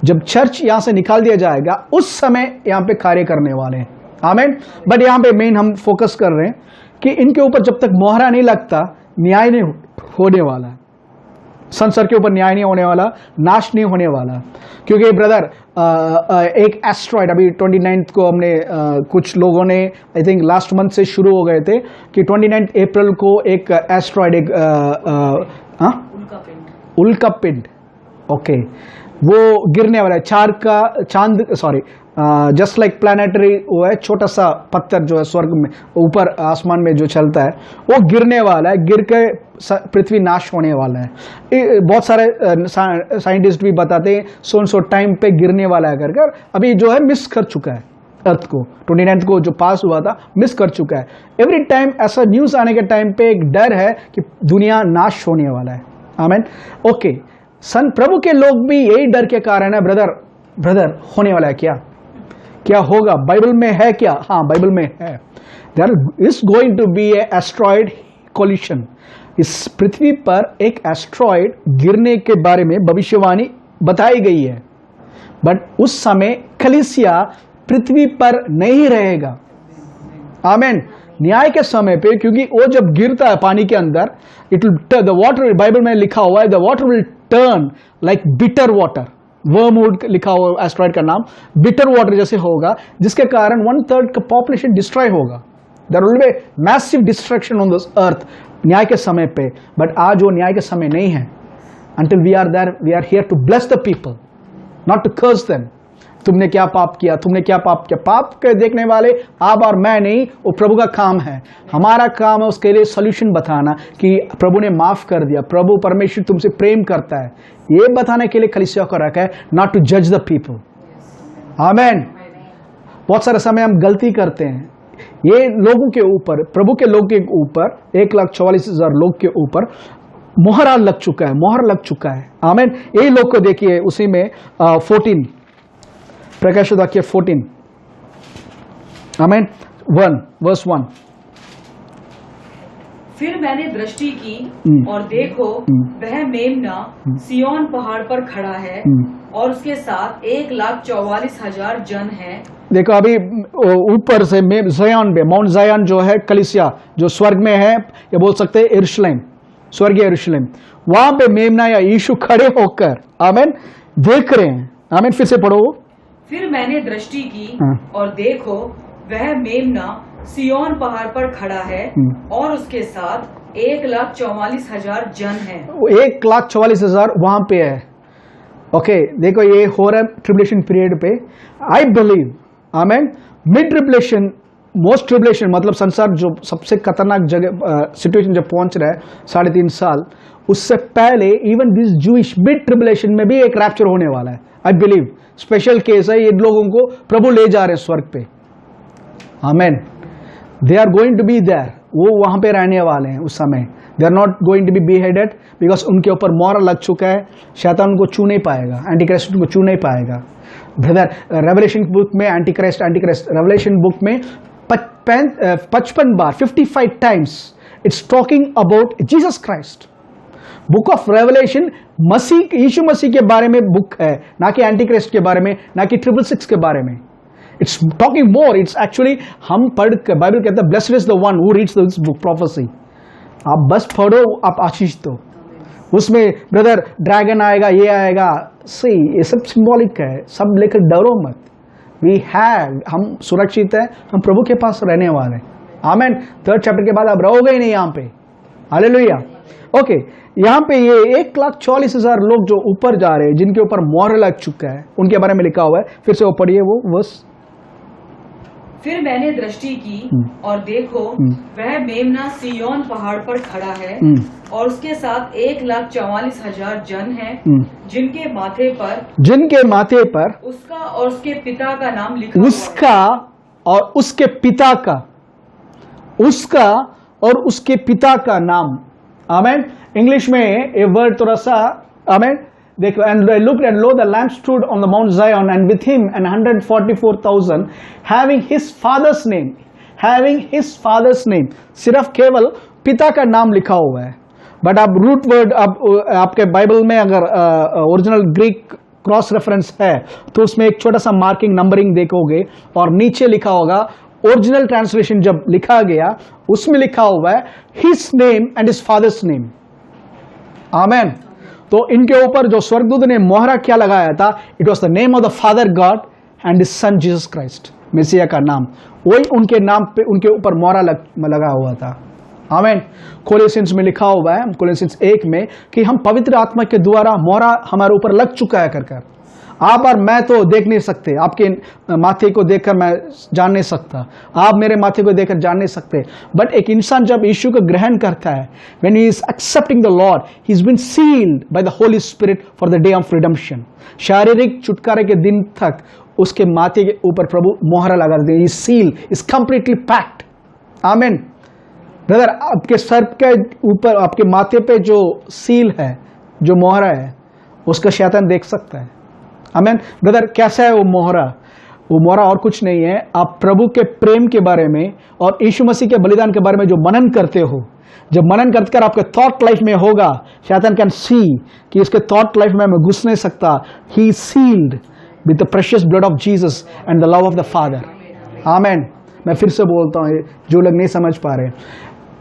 जब चर्च यहां से निकाल दिया जाएगा उस समय यहां पे कार्य करने वाले हैं। आमेन। बट यहां पे मेन हम फोकस कर रहे हैं कि इनके ऊपर जब तक मोहरा नहीं लगता न्याय नहीं होने वाला, संसार के ऊपर न्याय नहीं होने वाला, नाश नहीं होने वाला। क्योंकि ब्रदर एक एस्ट्रॉइड अभी 29 को हमने कुछ लोगों ने आई थिंक लास्ट मंथ से शुरू हो गए थे कि 29 अप्रैल को एक एस्ट्रॉइड, एक उल्का पिंड, ओके, वो गिरने वाला है। चांद सॉरी जस्ट लाइक प्लानिटरी, वो है छोटा सा पत्थर जो है स्वर्ग में ऊपर आसमान में जो चलता है, वो गिरने वाला है। गिर के पृथ्वी नाश होने वाला है। बहुत सारे साइंटिस्ट भी बताते हैं सो टाइम पे गिरने वाला है कर अभी जो है मिस कर चुका है अर्थ को। 29 को जो पास हुआ था मिस कर चुका है। एवरी टाइम ऐसा न्यूज आने के टाइम पे एक डर है कि दुनिया नाश होने वाला है। आमीन। ओके, प्रभु के लोग भी यही डर के कारण है, ब्रदर होने वाला है क्या होगा? बाइबल में है क्या? हाँ, बाइबल में है। There is going to be a asteroid collision. इस पृथ्वी पर एक एस्ट्रॉइड गिरने के बारे में भविष्यवाणी बताई गई है। बट उस समय कलीसिया पृथ्वी पर नहीं रहेगा। आमेन। न्याय के समय पे, क्योंकि वो जब गिरता है पानी के अंदर, it will the water, Bible में लिखा हुआ है the water will turn like bitter water, wormwood लिखा हुआ एस्ट्रॉइड का नाम, बिटर वाटर जैसे होगा, जिसके कारण 1/3 का पॉपुलेशन डिस्ट्रॉय होगा। There will be massive destruction on this earth न्याय के समय पे। बट आज वो न्याय के समय नहीं है। Until we are there, we are here to bless the people, not to curse them. तुमने क्या पाप किया, तुमने क्या पाप किया, पाप के देखने वाले आप और मैं नहीं, वो प्रभु का काम है। हमारा काम है उसके लिए सॉल्यूशन बताना कि प्रभु ने माफ कर दिया, प्रभु परमेश्वर तुमसे प्रेम करता है, ये बताने के लिए कलीसिया को रखा है, not to judge the people. आमेन। बहुत सारे समय हम गलती करते हैं, ये लोगों के ऊपर, प्रभु के लोग के ऊपर, 1,44,000 लोग के ऊपर मोहरा लग चुका है, मोहर लग चुका है। आमेन। यही लोग को देखिए उसी में 14 प्रकाश वाक्य 14 आमेन 1 वर्स 1। फिर मैंने दृष्टि की और देखो वह मेमना सिय्योन पहाड़ पर खड़ा है और उसके साथ 1,44,000 जन हैं। देखो अभी ऊपर से ज़यान पे, माउंट ज़यान जो है कलीसिया जो स्वर्ग में है, ये बोल सकते हैं यरूशलेम, स्वर्गीय यरूशलेम, वहां पे मेमना या यीशु खड़े होकर आमेन देख रहे हैं। आमेन। फिर से पढ़ो। फिर मैंने दृष्टि की और देखो वह मेमना सिय्योन पहाड़ पर खड़ा है और उसके साथ 1,44,000 जन हैं। 1,44,000 वहां पे है। ओके, देखो ये हो रहा है ट्रिब्युलेशन पीरियड पे। I believe amen mid tribulation, most tribulation मतलब संसार जो सबसे खतरनाक जगह सिचुएशन जब पहुंच रहा है 3.5 साल, उससे पहले even this Jewish mid tribulation में भी एक रैप्चर होने वाला है। आई बिलीव स्पेशल केस है, ये लोगों को प्रभु ले जा रहे हैं स्वर्ग पे। Amen. They are going to be there, वो वहां पे रहने वाले हैं उस समय। They are not going to be beheaded because उनके ऊपर मोहर लग चुका है, शैतान उनको छू नहीं पाएगा, एंटी क्राइस्ट उनको छू नहीं पाएगा। ब्रदर रेवलेशन बुक में एंटी क्राइस्ट रेवलेशन बुक में 55 बार 55 times it's talking about Jesus Christ. Book of Revelation मसीह, यीशु मसीह के बारे में बुक है, ना कि एंटी क्राइस्ट के बारे में, ना कि 666 के बारे में। It's talking more, it's actually हम पढ़ के बाइबल कहता है blessed is the one who reads this book prophecy. आप बस पढ़ो, आप आशीष दो। उसमें ब्रदर ड्रैगन आएगा, ये आएगा, सी ये सब सिंबॉलिक है, सब लेकर डरो मत। वी हैव, हम सुरक्षित है, हम प्रभु के पास रहने वाले। आमेन। 3rd चैप्टर के बाद आप रहोगे ही नहीं यहाँ पे। हालेलुया। ओके, यहाँ पे ये 1,44,000 लोग जो ऊपर जा रहे हैं, जिनके ऊपर मोहर लग चुका है, उनके बारे में लिखा हुआ है। फिर से वो पढ़िए वो वर्स। फिर मैंने दृष्टि की और देखो वह मेमना सिय्योन पहाड़ पर खड़ा है और उसके साथ 1,44,000 जन हैं, जिनके माथे पर उसका और उसके पिता का नाम लिखा उसका और उसके पिता का, उसका और उसके पिता का नाम। आमेन। इंग्लिश में ये वर्ड थोड़ा सा, आमेन देखो, and I looked and lo the lamb stood on the Mount Zion and with him and 144,000 having his father's name, having his father's name, सिर्फ केवल पिता का नाम लिखा हुआ है। बट आप रूट वर्ड आपके बाइबल में अगर ओरिजिनल ग्रीक क्रॉस रेफरेंस है तो उसमें एक छोटा सा मार्किंग नंबरिंग देखोगे और नीचे लिखा होगा, ओरिजिनल ट्रांसलेशन जब लिखा गया उसमें लिखा हुआ है his name and his father's name. Amen. तो इनके ऊपर जो स्वर्गदूत ने मोहरा क्या लगाया था, it was the name of the father God and his son Jesus Christ, Moesia का नाम, वही उनके नाम पे उनके ऊपर मोहरा लगा हुआ था। आमेन। कोलोसियंस में लिखा हुआ है, कोलोसियंस 1 में, कि हम पवित्र आत्मा के द्वारा मोहरा हमारे ऊपर लग चुका है कर। आप और मैं तो देख नहीं सकते, आपके माथे को देखकर मैं जान नहीं सकता, आप मेरे माथे को देखकर जान नहीं सकते, बट एक इंसान जब यीशु को ग्रहण करता है, when he is accepting the Lord, he is been sealed by the Holy Spirit for the day of redemption. शारीरिक छुटकारे के दिन तक उसके माथे के ऊपर प्रभु मोहरा लगा देते हैं। Seal is completely packed. Amen. Brother आपके सर के ऊपर, आपके माथे पे जो सील है, जो मोहरा है, उसका शैतान देख सकता है। आमेन। ब्रदर कैसा है वो मोहरा? वो मोहरा और कुछ नहीं है, आप प्रभु के प्रेम के बारे में और यीशु मसीह के बलिदान के बारे में जो मनन करते हो, जब मनन करते आपके थॉट लाइफ में होगा, शैतान कैन सी कि इसके थॉट लाइफ में मैं घुस नहीं सकता। He is sealed with the precious blood of Jesus and the love of the Father. Amen. मैं फिर से बोलता हूँ, जो लोग नहीं समझ पा रहे,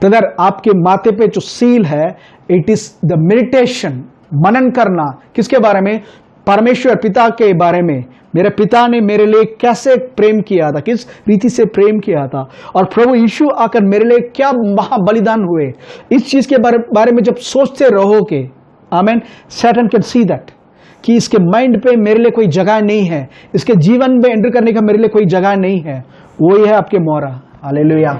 ब्रदर आपके माथे पे जो सील है, इट इज द मेडिटेशन, मनन करना किसके बारे में? परमेश्वर पिता के बारे में। मेरे पिता ने मेरे लिए कैसे प्रेम किया था, किस रीति से प्रेम किया था, और प्रभु यीशु आकर मेरे लिए क्या महाबलिदान हुए, इस चीज के बारे में जब सोचते रहोगे, आमेन, सैटन कैन सी दैट कि इसके माइंड पे मेरे लिए कोई जगह नहीं है, इसके जीवन में एंटर करने का मेरे लिए कोई जगह नहीं है। वही है आपके मोहरा। हालेलुया।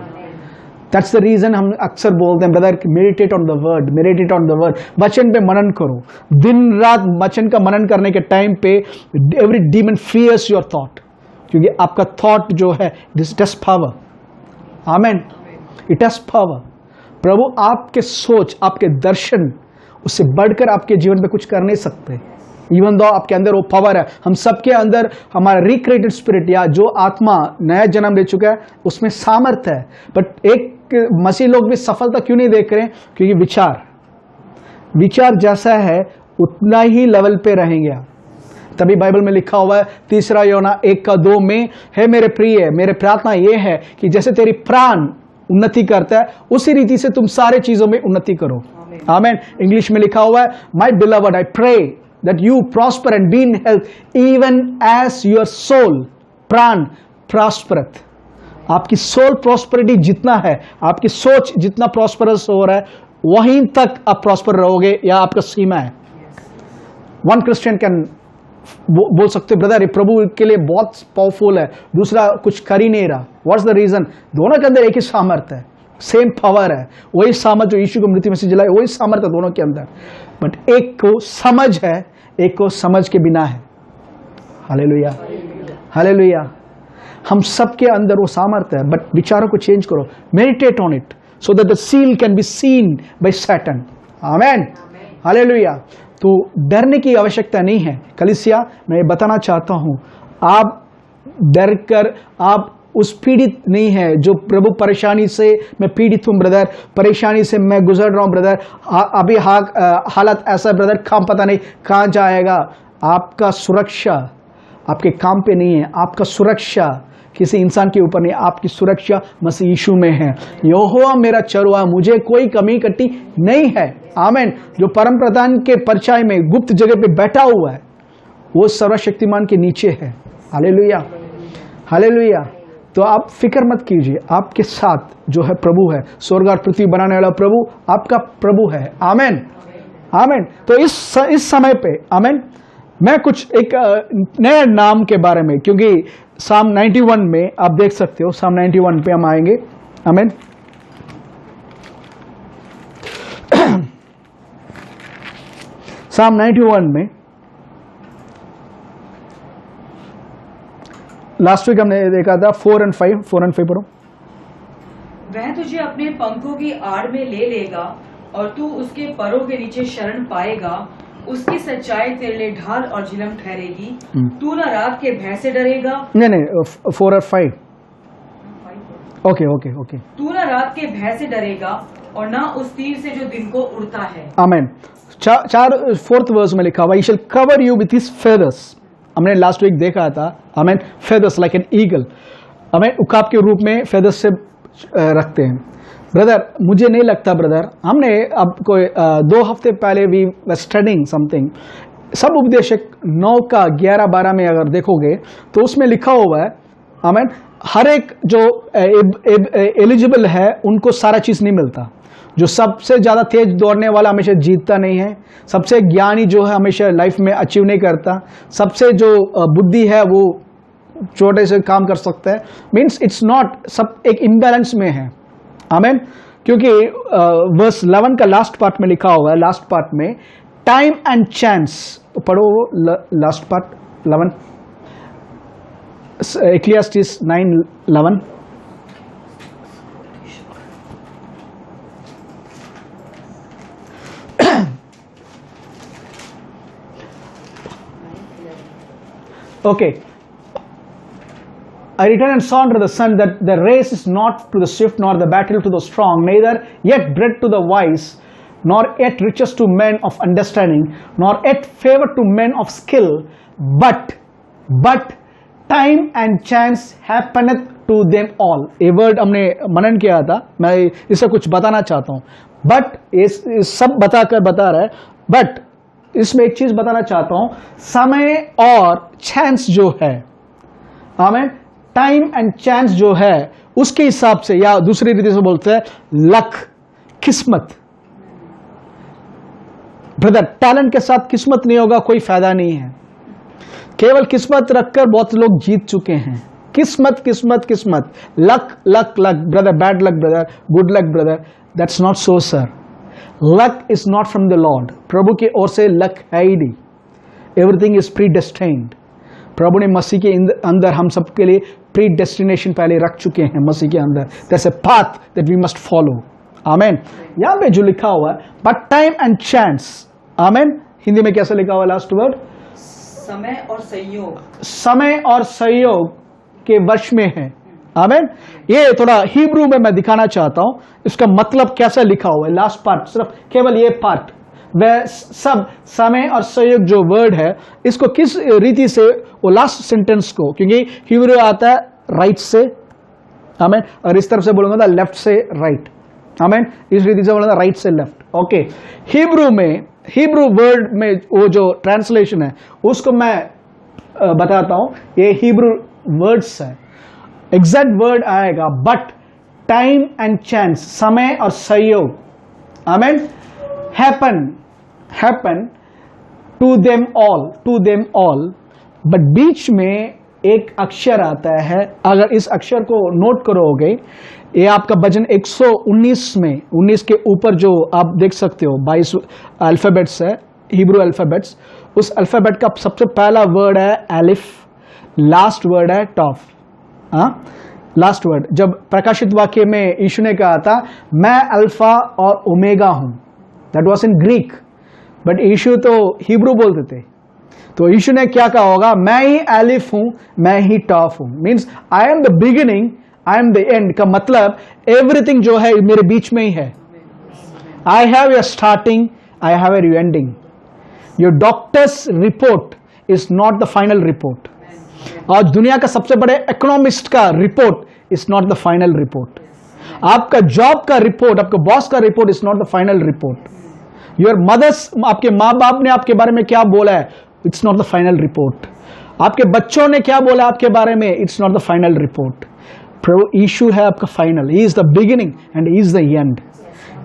दैट्स द रीजन हम अक्सर बोलते हैं brother, meditate on the word, meditate on the word, वचन पे मनन करो। दिन रात वचन का मनन करने के टाइम पे every demon fears your thought, क्योंकि आपका थॉट जो है this test power, amen, it has power. प्रभु आपके सोच, आपके दर्शन, उससे बढ़कर आपके जीवन में कुछ कर नहीं सकते। इवन दो आपके अंदर वो पावर है, हम सबके अंदर हमारा रिक्रिएटेड स्पिरिट या जो आत्मा नया जन्म ले चुका है उसमें सामर्थ्य है, बट एक मसीह लोग भी सफलता क्यों नहीं देख रहे? क्योंकि विचार जैसा है उतना ही लेवल पे रहेंगे आप। तभी बाइबल में लिखा हुआ है 3 यूहन्ना 1:2 में, है मेरे प्रिय, मेरे प्रार्थना ये है कि जैसे तेरी प्राण उन्नति करता है उसी रीति से तुम सारे चीजों में उन्नति करो। आमेन। इंग्लिश में लिखा हुआ है, my beloved I pray that you prosper and be in health even as your soul, प्राण prospereth। आपकी सोल प्रॉस्पेरिटी जितना है, आपकी सोच जितना प्रॉस्परस हो रहा है, वहीं तक आप प्रॉस्पर रहोगे या आपका सीमा है। वन क्रिश्चियन कैन बोल सकते ब्रदर ये प्रभु के लिए बहुत पावरफुल है, दूसरा कुछ कर ही नहीं रहा। What's the reason? दोनों के अंदर एक ही सामर्थ्य है, सेम पावर है, वही सामर्थ जो यीशु को मृत्यु में से जिलाए, वही सामर्थ्य दोनों के अंदर, बट एक को समझ है, एक को समझ के बिना है। Hallelujah, hallelujah. हम सबके अंदर वो सामर्थ्य है, बट विचारों को चेंज करो, meditate on it so that the seal can be seen by Satan. Amen, hallelujah. तो डरने की आवश्यकता नहीं है कलीसिया, मैं बताना चाहता हूं, आप डर कर आप उस पीड़ित नहीं है जो प्रभु परेशानी से मैं पीड़ित हूं ब्रदर, परेशानी से मैं गुजर रहा हूं ब्रदर, अभी हालत ऐसा है ब्रदर, काम पता नहीं कहां जाएगा। आपका सुरक्षा आपके काम पे नहीं है, आपका सुरक्षा किसी इंसान के ऊपर नहीं, आपकी सुरक्षा मसीह यीशु में है। यहोवा मेरा चरवाहा, मुझे कोई कमी कट्टी नहीं है। आमेन। जो परम प्रधान के परछाई में गुप्त जगह पे बैठा हुआ है वो सर्वशक्तिमान के नीचे है। Hallelujah, hallelujah. तो आप फिक्र मत कीजिए, आपके साथ जो है प्रभु है, स्वर्ग और पृथ्वी बनाने वाला प्रभु आपका प्रभु है। आमेन, आमेन। तो इस समय पे आमेन, मैं कुछ एक नए नाम के बारे में, क्योंकि साम 91 में आप देख सकते हो, साम 91 पे हम आएंगे। आमेन। साम 91 में लास्ट वीक हमने देखा था 4 और 5 पढ़ो। वह तुझे अपने पंखों की आड़ में ले लेगा और तू उसके परों के नीचे शरण पाएगा। उसकी सच्चाई तेरे लिए ढाल और झिलम ठहरेगी। तू न रात के भय से डरेगा। नहीं 4 और 5। ओके। तू न रात के भय से डरेगा और न उस तीर से जो दिन को उड़ता है। आमेन। 4th वर्स में लिखा हुआ, he shall cover you with his feathers। हमने लास्ट वीक देखा था, आमेन, feathers like an eagle। हमें उकाब के रूप में feathers से रखते हैं। ब्रदर मुझे नहीं लगता ब्रदर, हमने अब कोई 2 हफ्ते पहले वी स्टडिंग समथिंग, सब उपदेशक 9:11-12 में अगर देखोगे तो उसमें लिखा हुआ है, आमेन, हर एक जो एलिजिबल है उनको सारा चीज नहीं मिलता। जो सबसे ज्यादा तेज दौड़ने वाला हमेशा जीतता नहीं है, सबसे ज्ञानी जो है हमेशा लाइफ में अचीव नहीं करता, सबसे जो बुद्धि है वो छोटे से काम कर सकता है। मीन्स इट्स नॉट, सब एक इम्बैलेंस में है। आमेन। क्योंकि वर्स 11 का लास्ट पार्ट में लिखा हुआ है, लास्ट पार्ट में टाइम एंड चांस पढ़ो, last part 11 Ecclesiastes 9:11। Okay. I returned and saw under the sun that the race is not to the swift, nor the battle to the strong, neither yet bread to the wise, nor yet riches to men of understanding, nor yet favor to men of skill, but time and chance happeneth to them all. ये word हमने मनन किया था, मैं इससे कुछ बताना चाहता हूं, बट ये सब बता रहा है, बट इसमें एक चीज बताना चाहता हूं, समय और चांस जो है, आमेन, टाइम एंड चांस जो है उसके हिसाब से, या दूसरी रीति से बोलते हैं लक, किस्मत। ब्रदर, टैलेंट के साथ किस्मत नहीं होगा कोई फायदा नहीं है। केवल किस्मत रखकर बहुत लोग जीत चुके हैं। किस्मत किस्मत किस्मत, luck luck luck brother, bad luck brother, good luck brother, that's not so sir. Luck is not from the lord. प्रभु की ओर से लक है ही नहीं। Everything is predestined. प्रभु ने मसीह के अंदर हम सबके लिए प्री डेस्टिनेशन पहले रख चुके हैं मसीह के अंदर। That's a path that we must follow. Amen. यहां पे जो लिखा हुआ है, but time and chance, amen, Hindi में कैसे लिखा हुआ है लास्ट वर्ड? समय और संयोग। समय और संयोग के वश में है। आमेन। ये थोड़ा हिब्रू में मैं दिखाना चाहता हूं, इसका मतलब कैसा लिखा हुआ है। लास्ट पार्ट, सिर्फ केवल ये पार्ट, वह सब समय और संयोग जो वर्ड है, इसको किस रीति से, वो लास्ट सेंटेंस को, क्योंकि हिब्रू आता है राइट से, आमेन, और इस तरफ से बोलूंगा था लेफ्ट से राइट, आमेन, इस रीति से बोलूंगा राइट से लेफ्ट। ओके, हिब्रू में, हिब्रू वर्ड में वो जो ट्रांसलेशन है उसको मैं बताता हूं। ये हिब्रू वर्ड्स है, एग्जैक्ट वर्ड आएगा, बट टाइम एंड चांस, समय और संयोग, amen, happen to them all, but बीच में एक अक्षर आता है। अगर इस अक्षर को नोट करोगे, ये आपका भजन 119 में, 19 के ऊपर जो आप देख सकते हो 22 अल्फाबेट्स है, हिब्रू अल्फाबेट्स, उस अल्फाबेट का सबसे पहला वर्ड है एलिफ, लास्ट वर्ड है टॉफ। लास्ट वर्ड, जब प्रकाशित वाक्य में यीशु ने कहा था मैं अल्फा और ओमेगा हूं, that was in Greek, but Yeshu तो हिब्रू बोलते थे, तो यीशु ने क्या कहा होगा? मैं ही एलिफ हूं, मैं ही टॉफ हूं, means I am the beginning, I am the end, का मतलब एवरीथिंग जो है मेरे बीच में ही है। I have your starting, I have your ending. Your doctor's report is not the final report. आज दुनिया का सबसे बड़े इकोनॉमिस्ट का report is not the final report. आपका जॉब का रिपोर्ट, आपका बॉस का report is not the final report. Your mothers, आपके माँ बाप ने आपके बारे में क्या बोला है, it's not the final report. आपके बच्चों ने क्या बोला आपके बारे में, it's not the final report. प्रभु यीशु है आपका final, he is the beginning and he is the end.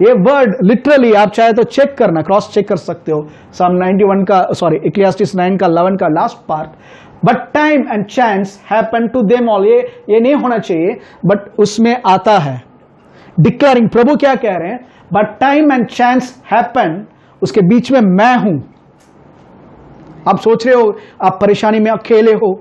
ये वर्ड लिटरली आप चाहे तो चेक करना, क्रॉस चेक कर सकते हो, साम 91 का, सॉरी, इक्लेसियास्टिस 9 का 11 का last part, but time and chance happen to them all. ये नहीं होना चाहिए, बट उसमें आता है डिक्लेयरिंग। प्रभु क्या कह रहे हैं? But time and chance happen, उसके बीच में मैं हूं। आप सोच रहे हो आप परेशानी में अकेले हो,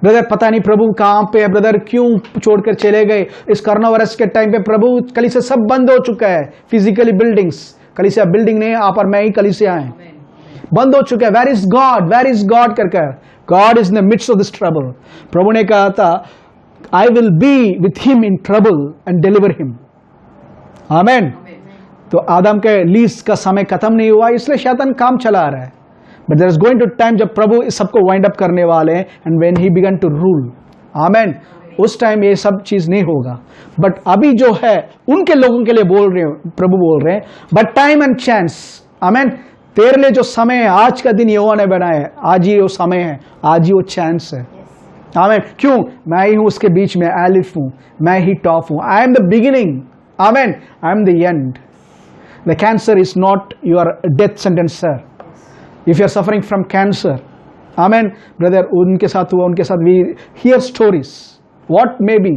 ब्रदर पता नहीं प्रभु कहां पे है, ब्रदर क्यों छोड़कर चले गए। इस कोरोना वायरस के टाइम पे प्रभु कलीसिया सब बंद हो चुका है, फिजिकली बिल्डिंग्स, कलीसिया बिल्डिंग नहीं, आप और मैं ही कलीसिया हैं, बंद हो चुका है। Where is God, where is God कर, God is in the midst of this trouble. प्रभु ने कहा था I will be with him in trouble and deliver him. Amen. तो आदम के लीज का समय खत्म नहीं हुआ, इसलिए शैतान काम चला रहा है, but there is going to time जब प्रभु इस सबको वाइंड अप करने वाले हैं, and when he began to rule, amen, उस टाइम ये सब चीज नहीं होगा। बट अभी जो है उनके लोगों के लिए बोल रहे हो, प्रभु बोल रहे हैं, बट टाइम एंड चांस, आमेन, तेरे लिए जो समय है, आज का दिन यहोवा ने बनाया है, आज ही वो समय है, आज ही वो चांस है। आमेन। क्यों? मैं ही हूं उसके बीच में, एलिफ हूं, मैं ही टॉप हूं, I am the beginning, amen, I am the end. The cancer is not your death sentence sir. If you are suffering from cancer, amen, brother, उनके साथ हुआ, उनके साथ we hear stories, what may be,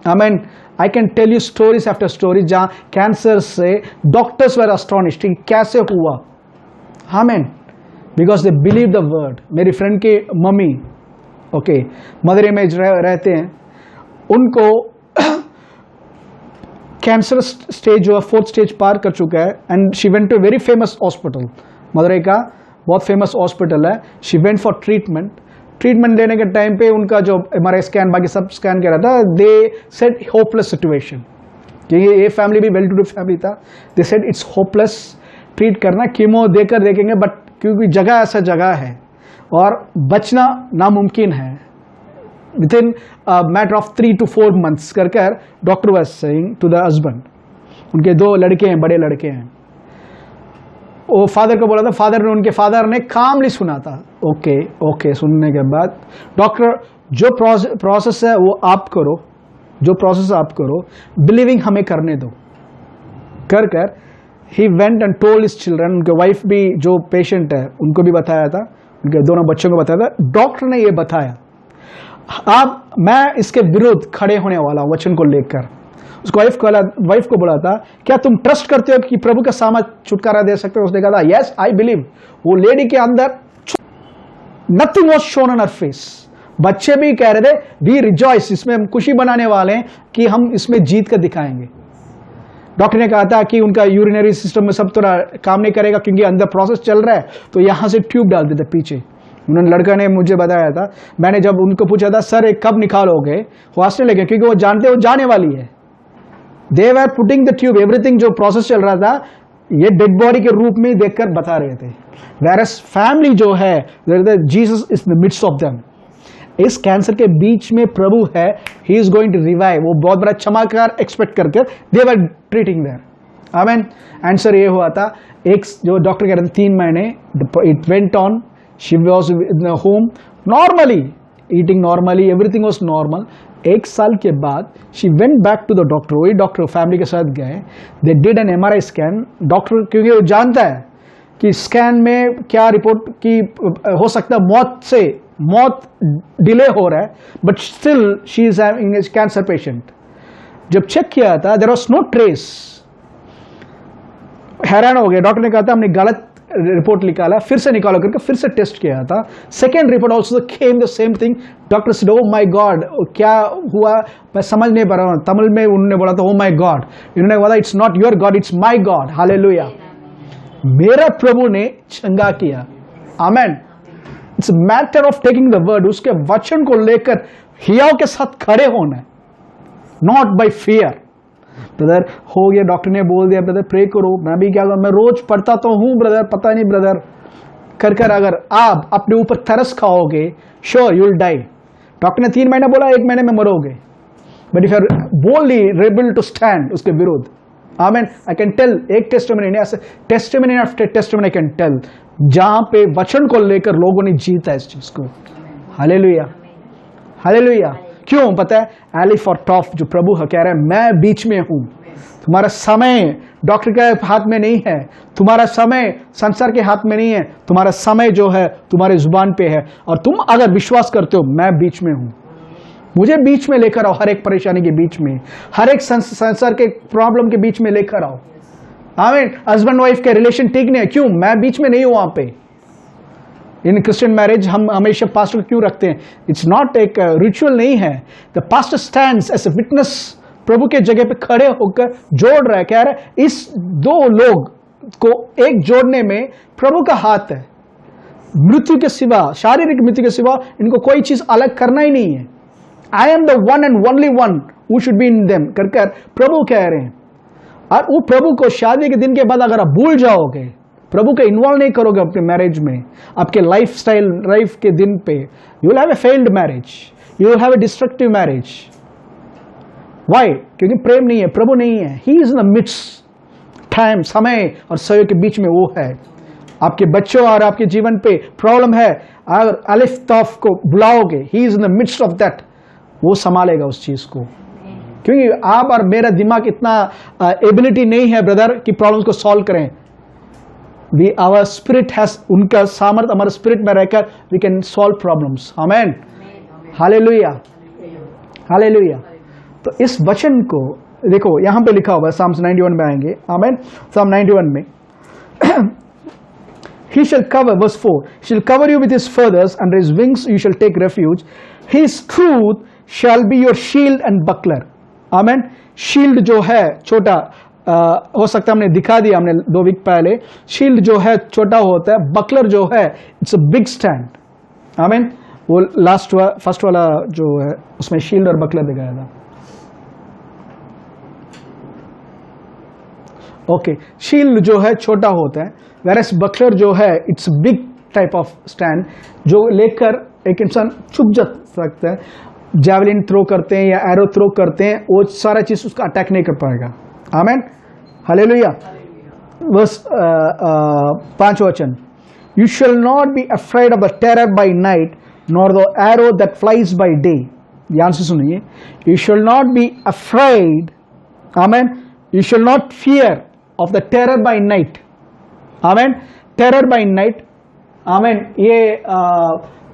amen, I can tell you stories after stories जहाँ cancer से doctors were astonished कि कैसे हुआ, amen, because they believe the word। मेरी फ्रेंड की मम्मी, ओके, मदर इमेज रहते हैं, उनको कैंसर स्टेज जो है 4th स्टेज पार कर चुका है, and she went to very famous hospital, Madurai का बहुत फेमस हॉस्पिटल है। शी वेंट फॉर ट्रीटमेंट लेने के टाइम पे उनका जो MRI स्कैन बाकी सब स्कैन कर रहा था, दे सेड होपलेस सिचुएशन, क्योंकि ये फैमिली भी वेल टू डू फैमिली था। They said it's hopeless, treat करना, कीमो देकर देखेंगे, बट क्योंकि जगह ऐसा जगह है और बचना नामुमकिन है, within a matter of 3 to 4 months कर doctor was saying to the husband, उनके 2 लड़के हैं, बड़े लड़के हैं, वो फादर को बोला था, फादर ने, उनके फादर ने कामली सुना था, ओके ओके, सुनने के बाद डॉक्टर जो प्रोसेस है वो आप करो, जो प्रोसेस आप करो, बिलीविंग हमें करने दो, कर he went and told his children, उनके वाइफ भी जो पेशेंट है उनको भी बताया था, उनके दोनों बच्चों को बताया था, डॉक्टर ने ये बताया, अब मैं इसके विरुद्ध खड़े होने वाला हूं वचन को लेकर। उसको वाइफ को बोला था, क्या तुम ट्रस्ट करते हो कि प्रभु का सामर्थ छुटकारा दे सकते हो? उसने कहा था, यस आई बिलीव। वो लेडी के अंदर nothing was shown on her face. बच्चे भी कह रहे थे, वी रिजॉइस, इसमें हम खुशी बनाने वाले हैं कि हम इसमें जीत कर दिखाएंगे। डॉक्टर ने कहा था कि उनका यूरिनरी सिस्टम में सब थोड़ा काम नहीं करेगा क्योंकि अंदर प्रोसेस चल रहा है, तो यहां से ट्यूब डाल देते पीछे। उन्होंने, लड़का ने मुझे बताया था, मैंने जब उनको पूछा था, सर एक कब निकालोगे, वो हंसने लगे क्योंकि वो जानते वो जाने वाली है। They were putting the tube, everything जो प्रोसेस चल रहा था ये डेड बॉडी के रूप में देखकर बता रहे थे। वेरस फैमिली जो है, Jesus is the midst of them. इस कैंसर के बीच में प्रभु है, he is going to revive. वो बहुत बड़ा चमत्कार एक्सपेक्ट करके they were treating there. Amen. Answer ये हुआ था, एक जो डॉक्टर कह रहे थे 3 महीने, it went on, she was in home normally, eating normally, everything was normal. 1 साल के बाद she went back to the doctor, वही डॉक्टर फैमिली के साथ गए, they did an MRI scan. Doctor क्योंकि वो जानता है कि स्कैन में क्या रिपोर्ट की हो सकता है, मौत डिले हो रहा है, but still she is having a cancer patient. जब चेक किया था, देयर वाज नो ट्रेस। हैरान हो गए, डॉक्टर ने कहा था हमने गलत रिपोर्ट निकाला, फिर से निकालो करके फिर से टेस्ट किया था। Second report also came the same thing. Doctor said, oh my God, क्या हुआ मैं समझ नहीं पा रहा हूं। तमिल में उन्होंने बोला था, ओ माय गॉड। इन्होंने बोला, it's not your God, it's my God. Hallelujah. मेरा प्रभु ने चंगा किया। Amen. It's matter of taking the word, उसके वचन को लेकर हियाव के साथ खड़े होना, नॉट बाय फियर। ब्रदर हो गया, डॉक्टर ने बोल दिया, ब्रदर प्रे करो। मैं भी क्या करूं, मैं रोज पढ़ता तो हूं ब्रदर, पता नहीं ब्रदर, कर अगर आप अपने ऊपर तरस खाओगे, sure you will die. Doctor ने 3 महीने बोला, 1 महीने में मरोगे। But if you are boldly rebel to stand उसके विरुद्ध, आमेन। आई कैन टेल, एक टेस्टिमनी ऐसे testimony after testimony I can tell, जहां पे वचन को लेकर लोगों ने जीता इस चीज को। Hallelujah, hallelujah. क्यों पता है? एलिफ और टॉफ जो प्रभु कह रहा है, मैं बीच में हूं। तुम्हारा समय डॉक्टर के हाथ में नहीं है, तुम्हारा समय संसार के हाथ में नहीं है, तुम्हारा समय जो है तुम्हारे जुबान पे है। और तुम अगर विश्वास करते हो, मैं बीच में हूं, मुझे बीच में लेकर आओ, हर एक परेशानी के बीच में, हर एक संसार के प्रॉब्लम के बीच में लेकर आओ। आमीन। हस्बैंड वाइफ के रिलेशन ठीक नहीं है, क्यों? मैं बीच में नहीं हूं वहां पे। इन क्रिश्चियन मैरिज हम हमेशा पास्टर क्यों रखते हैं? इट्स नॉट एक रिचुअल नहीं है। The pastor stands as a witness, प्रभु के जगह पे खड़े होकर जोड़ रहा है, कह रहा है इस 2 लोग को एक जोड़ने में प्रभु का हाथ है। मृत्यु के सिवा, शारीरिक मृत्यु के सिवा इनको कोई चीज अलग करना ही नहीं है। I am the one and only one who should be in them कर प्रभु कह रहे हैं। और वो प्रभु को शादी के दिन के बाद अगर आप भूल जाओगे, प्रभु को इन्वॉल्व नहीं करोगे अपने मैरिज में, आपके लाइफ के दिन पे, you will have a failed marriage, you will have a destructive marriage. Why? क्योंकि प्रेम नहीं है, प्रभु नहीं है। He is in the midst. Time, समय और समय के बीच में वो है। आपके बच्चों और आपके जीवन पे प्रॉब्लम है, अगर अलिफ तौफ को बुलाओगे, he is in the midst of that, वो संभालेगा उस चीज को। क्योंकि आप और मेरा दिमाग इतना एबिलिटी नहीं है ब्रदर कि प्रॉब्लम्स को सॉल्व करें। आवर स्पिरिट हैज, उनका सामर्थ्य हमारे स्पिरिट में रहकर we can solve problems. Amen. Hallelujah, hallelujah. तो इस वचन को देखो, यहां पे लिखा हुआ है, साम्स 91 में आएंगे। आमेन। साम 91 में He shall cover, verse 4, he shall cover you with his feathers, under his wings you shall take refuge. His truth shall be your shield and buckler. Amen. Shield जो है छोटा, हो सकता है हमने दिखा दिया, हमने 2 वीक पहले। शील्ड जो है छोटा होता है, बकलर जो है इट्स अ बिग स्टैंड। आमेन। वो फर्स्ट वाला जो है उसमें शील्ड और बकलर दिखाया था। ओके, शील्ड जो है छोटा होता है, वेरस बकलर जो है it's big type of stand, जो लेकर एक इंसान छुप जा सकता है। जैवलिन थ्रो करते हैं या एरो थ्रो करते हैं, वो सारा चीज उसका अटैक नहीं कर पाएगा। आमेन, हालेलुया। वर्स 5 वचन, you shall not be afraid of the terror by night nor the arrow that flies by day. ध्यान से सुनिए, you shall not be afraid, amen, you shall not fear of the terror by night. Amen, terror by night, amen, ये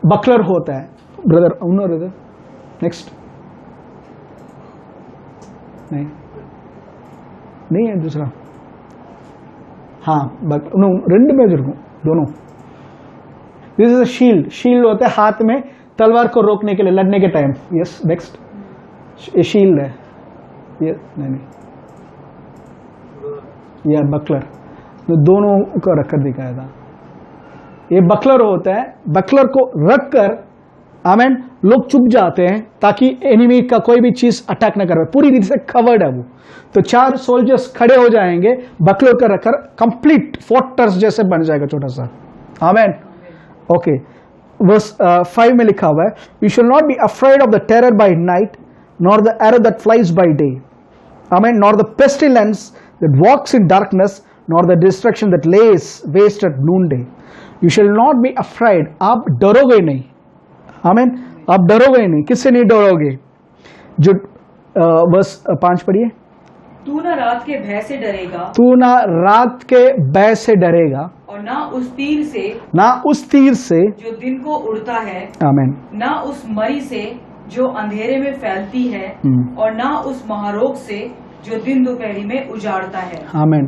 buckler होता है brother. Brother next, नहीं है दूसरा, हाँ ரெண்டு में இருக்கும் दोनों। This is a shield, shield होता है हाथ में तलवार को रोकने के लिए, लड़ने के टाइम। यस नेक्स्ट, ये शील्ड है, ये नहीं ये बकलर, दोनों को रखकर दिखाया था। ये बकलर होता है, बकलर को रखकर आमेन लोग चुप जाते हैं ताकि एनिमी का कोई भी चीज अटैक न कर पाए, पूरी रीति से कवर्ड है वो। तो 4 सोल्जर्स खड़े हो जाएंगे, बकलर कर रखकर कंप्लीट फोर्ट्रेस जैसे बन जाएगा छोटा सा। आमेन, ओके। वर्स 5 में लिखा हुआ है, you shall not be afraid of the terror by night nor the arrow that flies by day, amen, nor the pestilence that walks in darkness nor the destruction that lays waste at noon day. You shall not be afraid, आप डरोगे नहीं। आमेन, आप डरोगे नहीं। किससे नहीं डरोगे? जो बस 5 पढ़िए, तू न रात के भय से डरेगा, तू ना रात के भय से डरेगा, और ना उस तीर से, ना उस तीर से जो दिन को उड़ता है, आमेन, ना उस मरी से जो अंधेरे में फैलती है, और ना उस महारोग से जो दिन दोपहरी में उजाड़ता है। आमेन।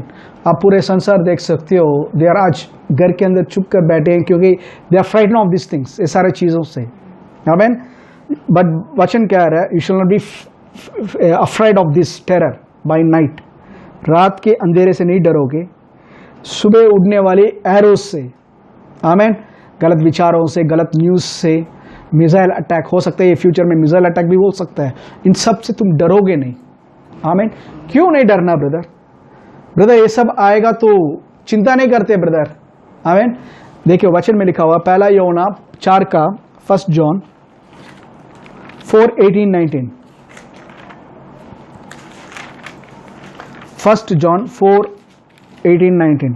आप पूरे संसार देख सकते हो, दे आर आज घर के अंदर चुप कर बैठे हैं क्योंकि they are frightened of this things, ये सारे चीजों से। आमेन। बट वचन क्या रहा है? You shall not be afraid of this terror by night, रात के अंधेरे से नहीं डरोगे, सुबह उड़ने वाले एरोस से, आमेन, गलत विचारों से, गलत न्यूज से, मिसाइल अटैक हो सकता है, ये फ्यूचर में मिसाइल अटैक भी हो सकता है, इन सब से तुम डरोगे नहीं। आमेन। क्यों नहीं डरना ब्रदर? ब्रदर ये सब आएगा तो चिंता नहीं करते ब्रदर। आमेन। देखिए वचन में लिखा हुआ, पहला यूहन्ना 4 का 1 जॉन 4:18-19, 1 जॉन 4:18-19।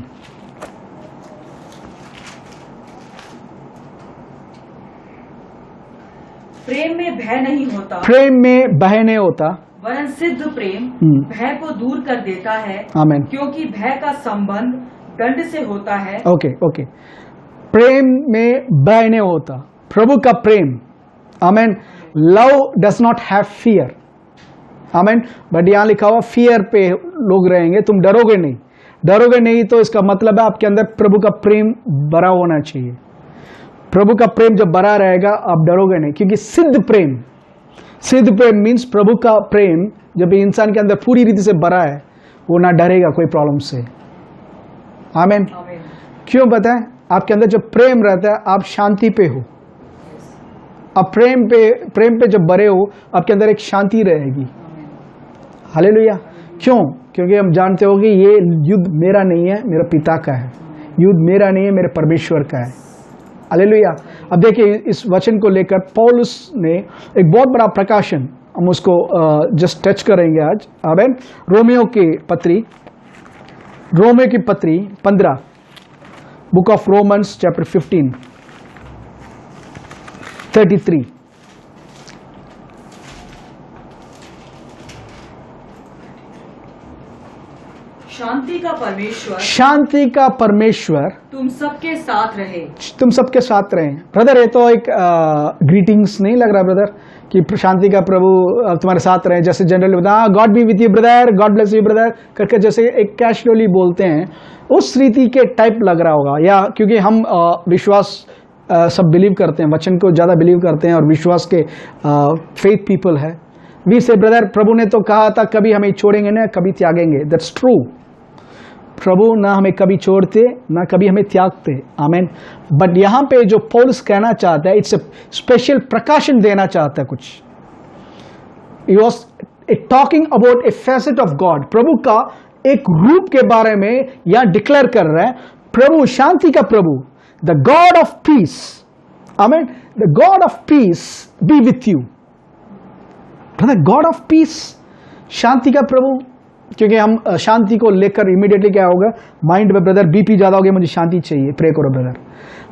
प्रेम में भय नहीं होता, प्रेम में भय नहीं होता, वरन सिद्ध प्रेम भय को दूर कर देता है। आमेन। क्योंकि भय का संबंध दंड से होता है। ओके ओके, प्रेम में भय नहीं होता, प्रभु का प्रेम, amen. Love does not have fear, amen. But यहां लिखा हुआ फियर पे लोग रहेंगे, तुम डरोगे नहीं। डरोगे नहीं तो इसका मतलब है आपके अंदर प्रभु का प्रेम भरा होना चाहिए। प्रभु का प्रेम जब भरा रहेगा आप डरोगे नहीं, क्योंकि सिद्ध प्रेम, सिद्ध प्रेम मीन्स प्रभु का प्रेम जब इंसान के अंदर पूरी रीति से भरा है, वो ना डरेगा कोई प्रॉब्लम से। आमेन। क्यों बताएं? आपके अंदर जब प्रेम रहता है आप शांति पे हो। अब प्रेम पे जब भरे हो आपके अंदर एक शांति रहेगी। हालेलुया। क्यों? क्योंकि हम जानते हो कि ये युद्ध मेरा नहीं है, मेरा पिता का है। युद्ध मेरा नहीं है, मेरे परमेश्वर का है। हालेलुया। अब देखिए इस वचन को लेकर पौलुस ने एक बहुत बड़ा प्रकाशन, हम उसको जस्ट टच करेंगे आज। आमेन। रोमियो की पत्री 15, बुक ऑफ रोमन्स चैप्टर 15 33। शांति का परमेश्वर तुम सबके साथ रहे। तुम सबके साथ रहे। ब्रदर ये तो एक ग्रीटिंग्स नहीं लग रहा ब्रदर कि शांति का प्रभु तुम्हारे साथ रहे, जैसे जनरली बता God B with you brother, God bless you brother करके जैसे एक कैजुअली बोलते हैं, उस रीति के टाइप लग रहा होगा। या क्योंकि हम विश्वास सब बिलीव करते हैं, वचन को ज़्यादा बिलीव करते हैं और विश्वास के फेथ पीपल है। वी से ब्रदर प्रभु ने तो कहा था कभी हमें छोड़ेंगे ना कभी त्यागेंगे। That's true. प्रभु ना हमें कभी छोड़ते ना कभी हमें त्यागते। आमेन। बट यहाँ पे जो पौलुस कहना चाहता है, इट्स ए स्पेशल प्रकाशन देना चाहता है कुछ। He was talking about a facet of God, प्रभु का एक रूप के बारे में यहाँ डिक्लेयर कर रहा है। प्रभु शांति का प्रभु, the God of peace, amen, the God of peace be with you. Brother, God of peace, शांति का प्रभु। क्योंकि हम शांति को लेकर इमीडिएटली क्या होगा माइंड में, ब्रदर बीपी ज्यादा हो गया, मुझे शांति चाहिए, प्रे करो ब्रदर।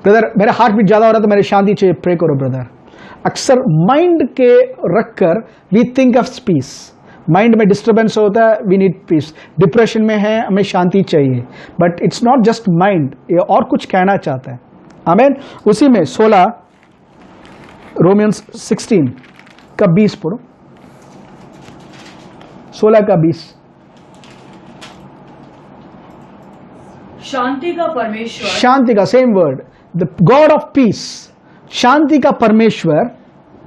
ब्रदर मेरा हार्ट बीट ज्यादा हो रहा है तो मेरे शांति चाहिए, प्रे करो ब्रदर। अक्सर माइंड के रखकर we think of peace, mind में डिस्टर्बेंस होता है, वी नीड पीस। डिप्रेशन में है, हमें शांति चाहिए, but it's not just mind, ये और कुछ कहना चाहता है। आमीन। उसी में 16 रोमियंस 16 का 20 पढ़ो, 16 का 20। शांति का परमेश्वर, शांति का same word, the God of peace, शांति का परमेश्वर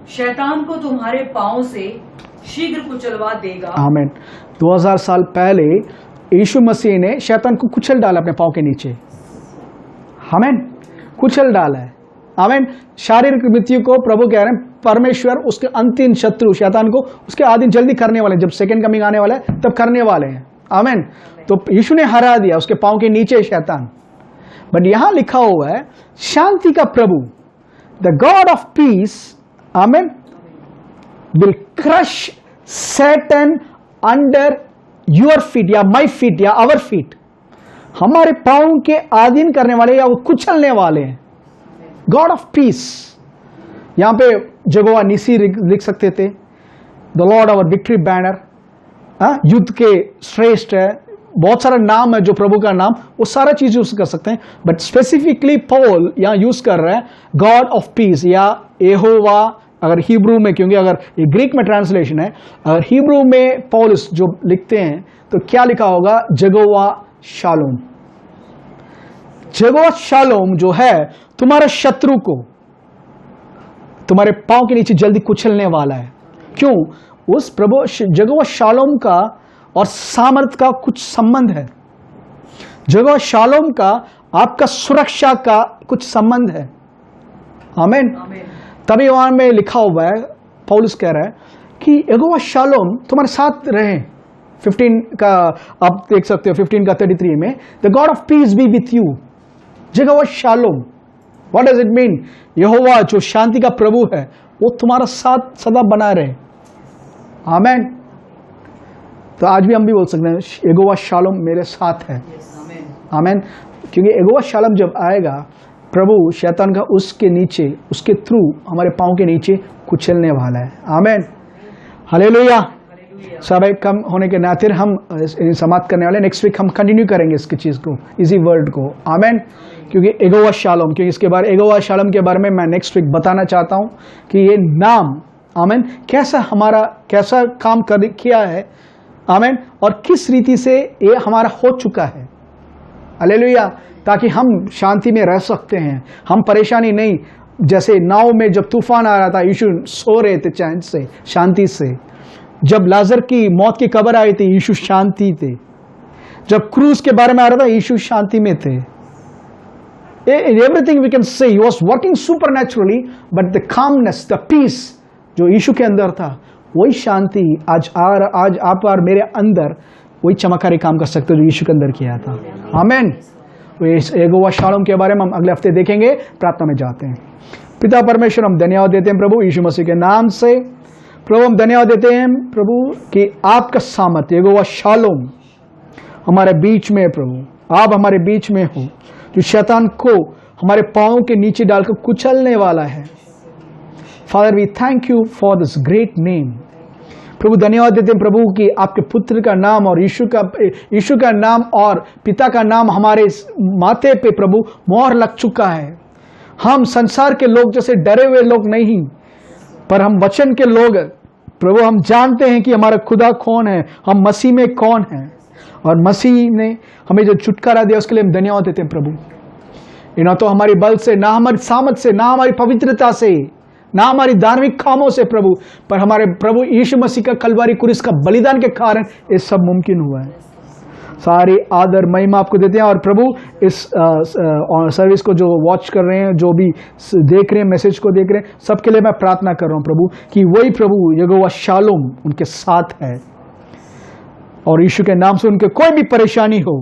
शैतान को तुम्हारे पांव से शीघ्र कुचलवा देगा। आमीन। 2000 साल पहले यीशु मसीह ने शैतान को कुचल डाला अपने पांव के नीचे। आमीन, कुचल डाला है। आमीन। शारीरिक मृत्यु को प्रभु कह रहे हैं परमेश्वर उसके अंतिम शत्रु शैतान को उसके आधीन जल्दी करने वाले हैं, जब सेकंड कमिंग आने वाला है तब करने वाले हैं। आमीन। तो यीशु ने हरा दिया उसके पांव के नीचे शैतान। बट यहां लिखा हुआ है शांति का प्रभु, the God of peace, amen, will crush Satan under your feet, या माई फीट, या आवर फीट। हमारे पांव के आधीन करने वाले या वो कुचलने वाले हैं। गॉड ऑफ पीस, यहां पे जगोवा निसी लिख सकते थे, the Lord our victory banner, युद्ध के श्रेष्ठ है, बहुत सारा नाम है जो प्रभु का नाम, वो सारा चीज यूज कर सकते हैं। बट स्पेसिफिकली पॉल यहां यूज कर रहा है गॉड ऑफ पीस या यहोवा, अगर हिब्रू में, क्योंकि अगर ये ग्रीक में ट्रांसलेशन है, अगर हिब्रू में पौलुस जो लिखते हैं तो क्या लिखा होगा, जगोवा शालोम। जगोवा शालोम जो है तुम्हारे शत्रु को तुम्हारे पांव के नीचे जल्दी कुचलने वाला है। क्यों? उस प्रभु जगोवा शालोम का और सामर्थ का कुछ संबंध है। जगोवा शालोम का आपका सुरक्षा का कुछ संबंध है। आमीन। तभी वहां में लिखा हुआ है, पौलुस कह रहा है कि यहोवा शालोम तुम्हारे साथ रहे। 15 का आप देख सकते हो, 15 का 33 में, the God of peace be with you. यहोवा शालोम, व्हाट डज इट मीन? यहोवा जो शांति का प्रभु है वो तुम्हारा साथ सदा बना रहे। आमीन। तो आज भी हम भी बोल सकते हैं यहोवा शालोम मेरे साथ है। आमीन। क्योंकि यहोवा शालोम जब आएगा, प्रभु शैतान का उसके नीचे, उसके थ्रू हमारे पांव के नीचे कुचलने वाला है। आमीन। हालेलुया। समय कम होने के नाते हम समाप्त करने वाले, नेक्स्ट वीक हम कंटिन्यू करेंगे इसकी चीज को, इसी वर्ड को। आमीन। क्योंकि यहोवा शालोम, क्योंकि इसके बारे यहोवा शालोम के बारे में मैं नेक्स्ट वीक बताना चाहता हूं कि ये नाम, आमीन, कैसा काम किया है। आमीन। और किस रीति से ये हमारा हो चुका है। हालेलुया। ताकि हम शांति में रह सकते हैं, हम परेशानी नहीं। जैसे नाव में जब तूफान आ रहा था, यीशु सो रहे थे चैन से, शांति से। जब लाजर की मौत की खबर आई थी, यीशु शांति थे। जब क्रूज के बारे में आ रहा था, यीशु शांति में थे। Everything we can say he was working supernaturally, but the calmness, the peace जो यीशु के अंदर था, वही शांति आज आप और मेरे अंदर वही चमत्कारी काम कर सकते हो जो यीशु के अंदर किया था। आमीन। यहोवा शालोम के बारे में हम अगले हफ्ते देखेंगे। प्रार्थना में जाते हैं। पिता परमेश्वर, हम धन्यवाद देते हैं प्रभु यीशु मसीह के नाम से। प्रभु हम धन्यवाद देते हैं प्रभु कि आपका सामर्थ यहोवा शालोम हमारे बीच में है। प्रभु आप हमारे बीच में हो, जो शैतान को हमारे पांव के नीचे डालकर कुचलने वाला है। Father we thank you for this great name. प्रभु धन्यवाद देते हैं प्रभु कि आपके पुत्र का नाम और यीशु का नाम और पिता का नाम हमारे माथे पे प्रभु मोहर लग चुका है। हम संसार के लोग जैसे डरे हुए लोग नहीं, पर हम वचन के लोग प्रभु। हम जानते हैं कि हमारा खुदा कौन है, हम मसीह में कौन है, और मसीह ने हमें जो छुटकारा दिया उसके लिए हम धन्यवाद देते हैं प्रभु। ना तो हमारी बल से, ना हमारी सामर्थ से, ना हमारी पवित्रता से, ना हमारी धार्मिक कामों से प्रभु, पर हमारे प्रभु यीशु मसीह का कलवारी क्रूस का बलिदान के कारण ये सब मुमकिन हुआ है। सारी आदर महिमा आपको देते हैं। और प्रभु इस सर्विस को जो वॉच कर रहे हैं, जो भी देख रहे हैं, मैसेज को देख रहे हैं, सबके लिए मैं प्रार्थना कर रहा हूं प्रभु कि वही प्रभु यहोवा शालोम उनके साथ है, और यीशु के नाम से उनके कोई भी परेशानी हो,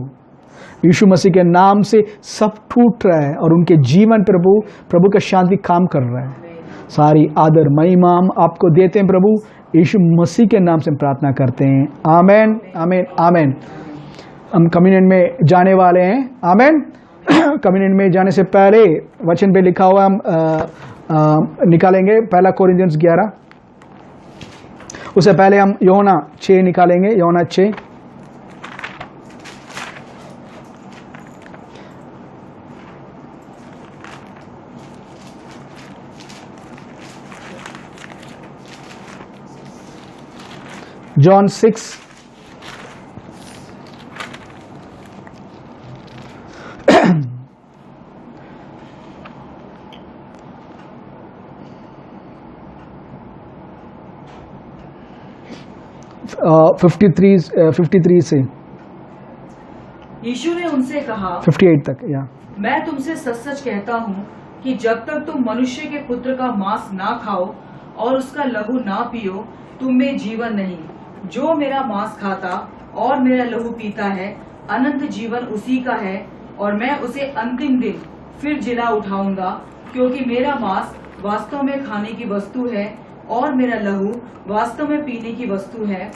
यीशु मसीह के नाम से सब टूट रहा है और उनके जीवन प्रभु का शांति काम कर रहा है। सारी आदर महिमा हम आपको देते हैं प्रभु यीशु मसीह के नाम से हम प्रार्थना करते हैं। आमेन, आमेन, आमेन। हम कम्युनियन में जाने वाले हैं। आमेन। कम्युनियन में जाने से पहले वचन पे लिखा हुआ हम निकालेंगे 1 कोरिन्थियंस 11। उससे पहले हम यूहन्ना 6 निकालेंगे। यूहन्ना 6 John 6 53 से यीशु ने उनसे कहा, 58 तक। या मैं तुमसे सच सच कहता हूँ कि जब तक तुम मनुष्य के पुत्र का मांस ना खाओ और उसका लहू ना पियो, तुम में जीवन नहीं। जो मेरा मांस खाता और मेरा लहू पीता है, अनंत जीवन उसी का है, और मैं उसे अंतिम दिन फिर जिला उठाऊंगा। क्योंकि मेरा मांस वास्तव में खाने की वस्तु है और मेरा लहू वास्तव में पीने की वस्तु है।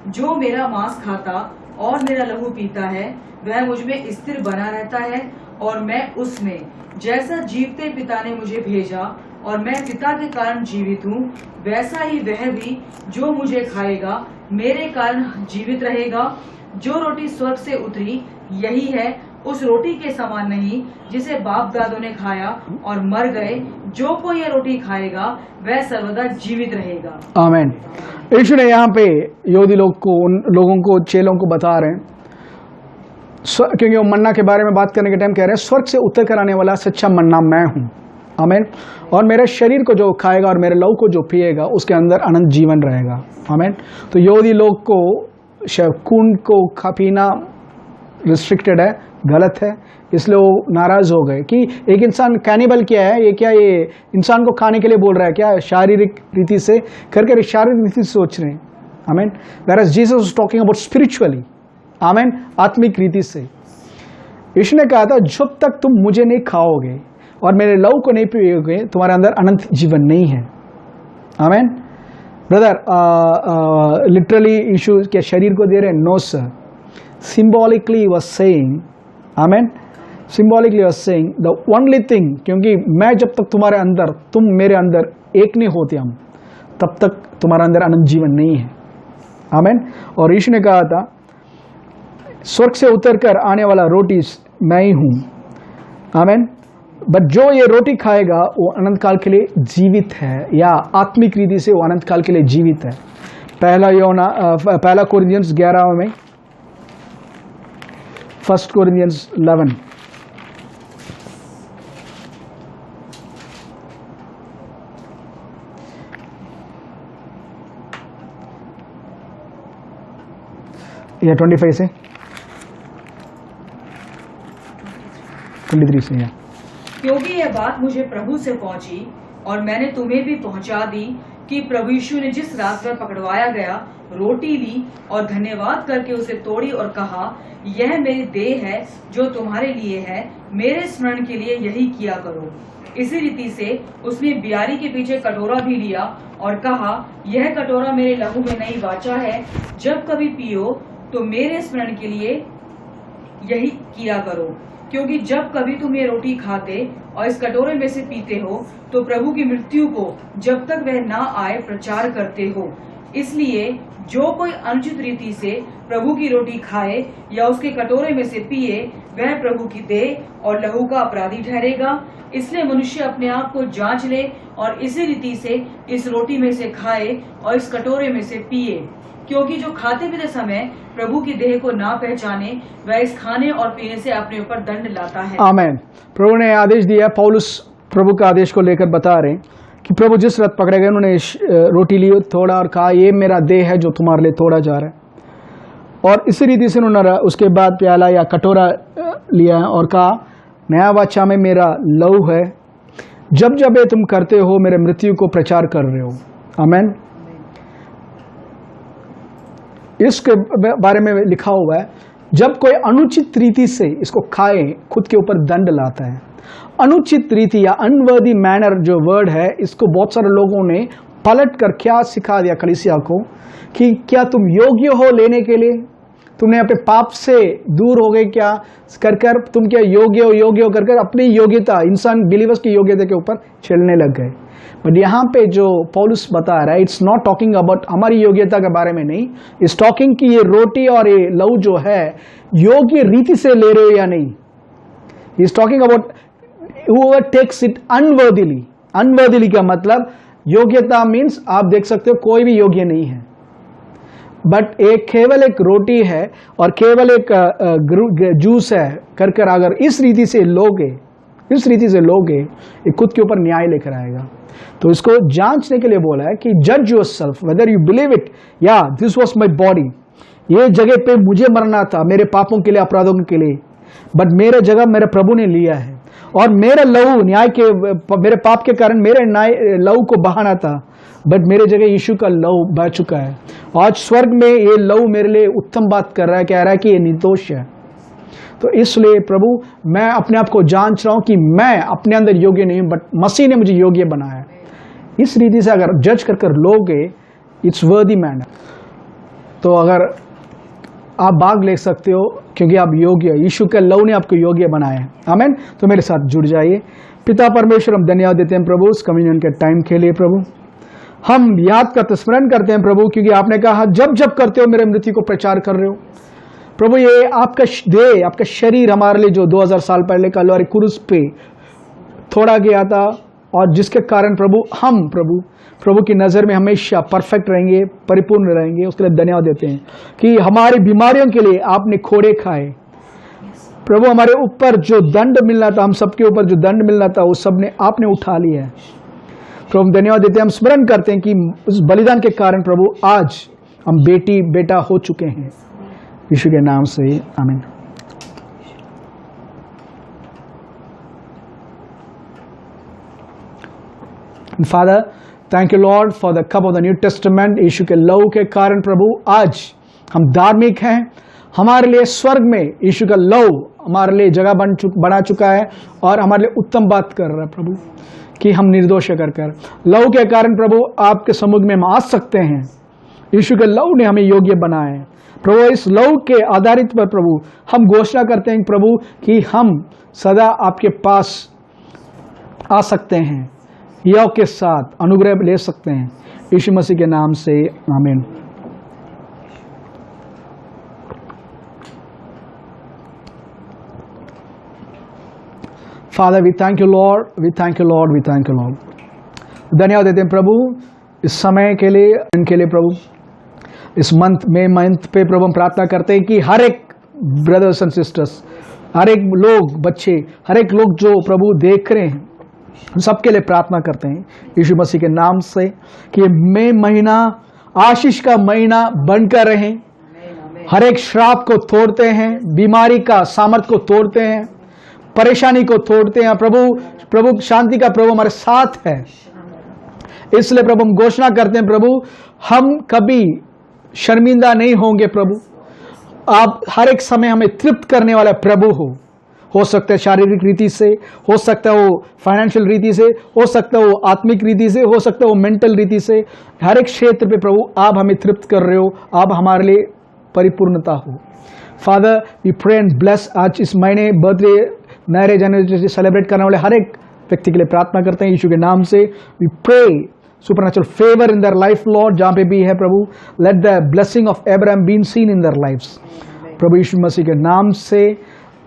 जो मेरा मांस खाता और मेरा लहू पीता है, वह मुझ में स्थिर बना रहता है और मैं उसमें। जैसा जीवते पिता ने मुझे भेजा और मैं पिता के कारण जीवित हूँ, वैसा ही वह भी जो मुझे खाएगा मेरे कारण जीवित रहेगा। जो रोटी स्वर्ग से उतरी यही है, उस रोटी के समान नहीं जिसे बाप दादों ने खाया और मर गए। जो कोई यह रोटी खाएगा वह सर्वदा जीवित रहेगा। आमेन। यीशु ने यहाँ पे यहूदी लोग को, उन लोगों को, चेलों को बता रहे हैं, क्योंकि वो मन्ना के बारे में बात करने के टाइम कह रहे हैं, स्वर्ग से उतर कर आने वाला सच्चा मन्ना मैं हूँ। आमेन। और मेरे शरीर को जो खाएगा और मेरे लहू को जो पिएगा, उसके अंदर अनंत जीवन रहेगा। आमेन। तो यहूदी लोग को खून को पीना रिस्ट्रिक्टेड है, गलत है, इसलिए वो नाराज हो गए कि एक इंसान कैनिबल क्या है, ये क्या, ये इंसान को खाने के लिए बोल रहा है क्या, शारीरिक रीति से करके शारीरिक रीति से सोच रहे हैं। Amen. Whereas Jesus was talking about spiritually. Amen. आत्मिक रीति से यीशु ने कहा था, जब तक तुम मुझे नहीं खाओगे और मेरे लहू को नहीं पियोगे, तुम्हारे अंदर अनंत जीवन नहीं है। आमेन। ब्रदर, लिटरली यीशु के शरीर को दे रहे हैं? No sir. Symbolically was saying, amen, symbolically was saying the only thing, क्योंकि मैं जब तक तुम्हारे अंदर, तुम मेरे अंदर एक नहीं होते हम, तब तक तुम्हारा अंदर अनंत जीवन नहीं है। आमेन। और यीशु ने कहा था, स्वर्ग से उतरकर आने वाला रोटी मैं ही हूँ। आमेन। बट जो ये रोटी खाएगा वो अनंत काल के लिए जीवित है, या आत्मिक रीति से वो अनंत काल के लिए जीवित है। 1 कोरिन्थियंस 11 में, 1 कोरिन्थियंस 11 या 25 से 23 से। या क्योंकि यह बात मुझे प्रभु से पहुंची और मैंने तुम्हें भी पहुंचा दी कि प्रभु यीशु ने जिस रात में पकड़वाया गया, रोटी ली और धन्यवाद करके उसे तोड़ी और कहा, यह मेरी देह है जो तुम्हारे लिए है, मेरे स्मरण के लिए यही किया करो। इसी रीति से उसने बियारी के पीछे कटोरा भी लिया और कहा, यह कटोरा मेरे लहू में नई वाचा है। जब कभी पियो तो मेरे स्मरण के लिए यही किया करो। क्योंकि जब कभी तुम ये रोटी खाते और इस कटोरे में से पीते हो, तो प्रभु की मृत्यु को जब तक वह ना आए प्रचार करते हो। इसलिए जो कोई अनुचित रीति से प्रभु की रोटी खाए या उसके कटोरे में से पिए, वह प्रभु की देह और लहू का अपराधी ठहरेगा। इसलिए मनुष्य अपने आप को जांच ले और इसी रीति से इस रोटी में से खाए और इस कटोरे में से पिए। क्योंकि जो खाते पीते समय प्रभु की देह को ना पहचाने, वह इस खाने और पीने से अपने ऊपर दंड लाता है। आमेन। प्रभु ने आदेश दिया, पौलुस प्रभु का आदेश को लेकर बता रहे हैं कि प्रभु जिस रात पकड़े गए, उन्होंने रोटी ली, तोड़ा और कहा, ये मेरा देह है जो तुम्हारे लिए तोड़ा जा रहा है। और इसी रीति से उन्होंने उसके बाद प्याला या कटोरा लिया और कहा, नया वाचा में मेरा लहू है, जब जब ये तुम करते हो मेरे मृत्यु को प्रचार कर रहे हो। आमेन। इसके बारे में लिखा हुआ है, जब कोई अनुचित रीति से इसको खाए, खुद के ऊपर दंड लाता है। अनुचित रीति या अनवर्दी मैनर जो वर्ड है, इसको बहुत सारे लोगों ने पलट कर क्या सिखा दिया कलीसिया को कि क्या तुम योग्य हो लेने के लिए, तुमने अपने पाप से दूर हो गए क्या कर कर तुम क्या योग्य हो कर अपनी योग्यता, इंसान बिलीवर्स की योग्यता के ऊपर चलने लग गए। बट यहाँ पे जो पौलुस बता रहा है, इट्स नॉट टॉकिंग अबाउट हमारी योग्यता के बारे में नहीं, इट्स टॉकिंग कि ये रोटी और ये लहू जो है योग्य रीति से ले रहे हो या नहीं। Is talking about whoever takes it unworthily। अनवर्दिली का मतलब योग्यता मीन्स आप देख सकते हो कोई भी योग्य नहीं है, बट एक केवल एक रोटी है और केवल एक जूस है कर अगर इस रीति से लोगे, ये खुद के ऊपर न्याय लेकर आएगा। तो इसको जांचने के लिए बोला है कि जज yourself whether you believe it, या दिस वाज माय बॉडी, ये जगह पे मुझे मरना था मेरे पापों के लिए, अपराधों के लिए, बट मेरे जगह मेरे प्रभु ने लिया है, और मेरा लहू न्याय के, मेरे पाप के कारण मेरे लहू को बहाना था, बट मेरे जगह यीशु का लहू बह चुका है। आज स्वर्ग में ये लहू मेरे लिए उत्तम बात कर रहा है, कह रहा है कि ये निर्दोष है। तो इसलिए प्रभु मैं अपने आप को जांच रहा हूं कि मैं अपने अंदर योग्य नहीं हूं, बट मसीह ने मुझे योग्य बनाया। इस रीति से अगर जज कर लोगे, इट्स वर्दी मैन। तो अगर आप भाग ले सकते हो क्योंकि आप योग्य, यीशु के लहू ने आपको योग्य बनाया है। आमीन। तो मेरे साथ जुड़ जाइए। पिता परमेश्वर, हम धन्यवाद देते हैं प्रभु इस कम्युनियन के टाइम के लिए। प्रभु हम याद करते, स्मरण करते हैं प्रभु, क्योंकि आपने कहा जब जब करते हो मेरे मृत्यु को प्रचार कर रहे हो। प्रभु ये आपका देह, आपका शरीर हमारे लिए जो 2000 साल पहले कलवरी क्रूस पे थोड़ा गया था, और जिसके कारण प्रभु हम प्रभु की नज़र में हमेशा परफेक्ट रहेंगे, परिपूर्ण रहेंगे। उसके लिए धन्यवाद देते हैं कि हमारी बीमारियों के लिए आपने खोड़े खाए। प्रभु हमारे ऊपर जो दंड मिलना था, हम सबके ऊपर जो दंड मिलना था, वो सब ने आपने उठा लिया है। प्रभु हम धन्यवाद देते हैं, हम स्मरण करते हैं कि उस बलिदान के कारण प्रभु आज हम बेटी बेटा हो चुके हैं। यीशु के नाम से amen. Father, thank you lord for the cup of the new testament. Yeshu के लहू के कारण प्रभु आज हम धार्मिक हैं। हमारे लिए स्वर्ग में यीशु का लहू हमारे लिए जगह बना चुका है, और हमारे लिए उत्तम बात कर रहा है प्रभु कि हम निर्दोष कर लहू के कारण प्रभु आपके सम्मुख में हम आ सकते हैं। यीशु के लहू ने हमें योग्य बनाया है प्रभु। इस लहू के आधारित पर प्रभु हम घोषणा करते हैं प्रभु कि हम सदा आपके पास आ सकते हैं, यहोवा के साथ अनुग्रह ले सकते हैं। यीशु मसीह के नाम से amen. Father we thank you Lord, we thank you Lord, we thank you Lord. धन्यवाद देते हैं प्रभु इस समय के लिए, इनके लिए प्रभु। इस मंथ पे प्रभु हम प्रार्थना करते हैं कि हर एक ब्रदर्स एंड सिस्टर्स, हर एक लोग, बच्चे, हर एक लोग जो प्रभु देख रहे हैं, हम सबके लिए प्रार्थना करते हैं यीशु मसीह के नाम से कि मई महीना आशीष का महीना बनकर रहे। हर एक श्राप को तोड़ते हैं, बीमारी का सामर्थ को तोड़ते हैं, परेशानी को तोड़ते हैं। प्रभु शांति का प्रभु हमारे साथ है। इसलिए प्रभु हम घोषणा करते हैं प्रभु हम कभी शर्मिंदा नहीं होंगे। प्रभु आप हर एक समय हमें तृप्त करने वाला प्रभु हो सकता है शारीरिक रीति से, हो सकता है वो फाइनेंशियल रीति से, हो सकता है वो आत्मिक रीति से, हो सकता है वो मेंटल रीति से। हर एक क्षेत्र पे प्रभु आप हमें तृप्त कर रहे हो, आप हमारे लिए परिपूर्णता हो। Father we pray and bless. आज इस महीने बर्थडे मैरिज एनिवर्सरी सेलिब्रेट करने वाले हर एक व्यक्ति के लिए प्रार्थना करते हैं यीशु के नाम से। We pray supernatural favour in their life lord, जहाँ पे भी है प्रभु let the blessing of Abraham been seen in their lives. प्रभु यीशु मसीह के नाम से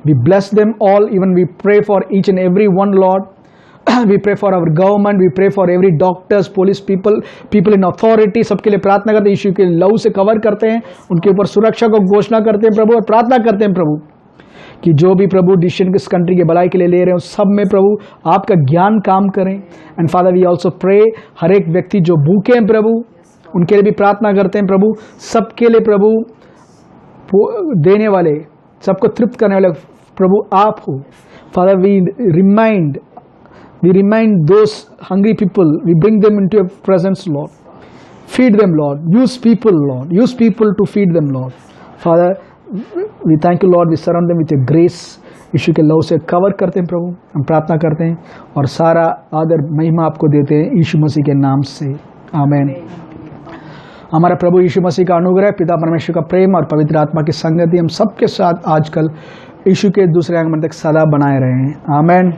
we bless them all, even we pray for each and every one Lord. We pray for our government, we pray for every doctors, police people, people in authority, सबके लिए प्रार्थना करते हैं, यीशु के लहू से कवर करते हैं, उनके ऊपर सुरक्षा को घोषणा करते हैं प्रभु, और प्रार्थना करते हैं प्रभु कि जो भी प्रभु डिसीजन इस कंट्री के भलाई के लिए ले रहे हैं सब में प्रभु आपका ज्ञान काम करें। And father we also pray हर एक व्यक्ति जो भूखे हैं प्रभु उनके लिए भी प्रार्थना करते हैं प्रभु, सबके लिए प्रभु देने वाले, सबको तृप्त करने वाले प्रभु आप हो। Father we remind those hungry people, we bring them into your presence lord, feed them lord, use people lord, use people to feed them lord. Father we thank you Lord, we surround them with your grace. Yeshu के लहू से cover करते हैं प्रभु, हम प्रार्थना करते हैं और सारा आदर महिमा आपको देते हैं यीशु मसीह के नाम से। आमेन। हमारा प्रभु यीशु मसीह का अनुग्रह, पिता परमेश्वर का प्रेम और पवित्र आत्मा की संगति हम सबके साथ आजकल यीशु के दूसरे आगमन तक सदा बनाए रहे हैं। आमेन।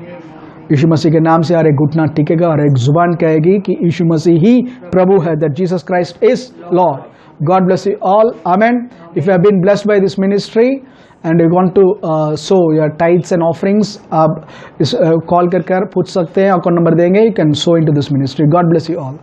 यीशु मसीह के नाम से हर एक घुटना टिकेगा और एक जुबान कहेगी कि यीशु मसीह ही प्रभु है, that Jesus Christ is Lord. God bless you all. Amen. If you have been blessed by this ministry and you want to sow your tithes and offerings, आप इस कॉल कर पूछ सकते हैं, अकाउंट नंबर देंगे, you can sow into this ministry. God bless you all.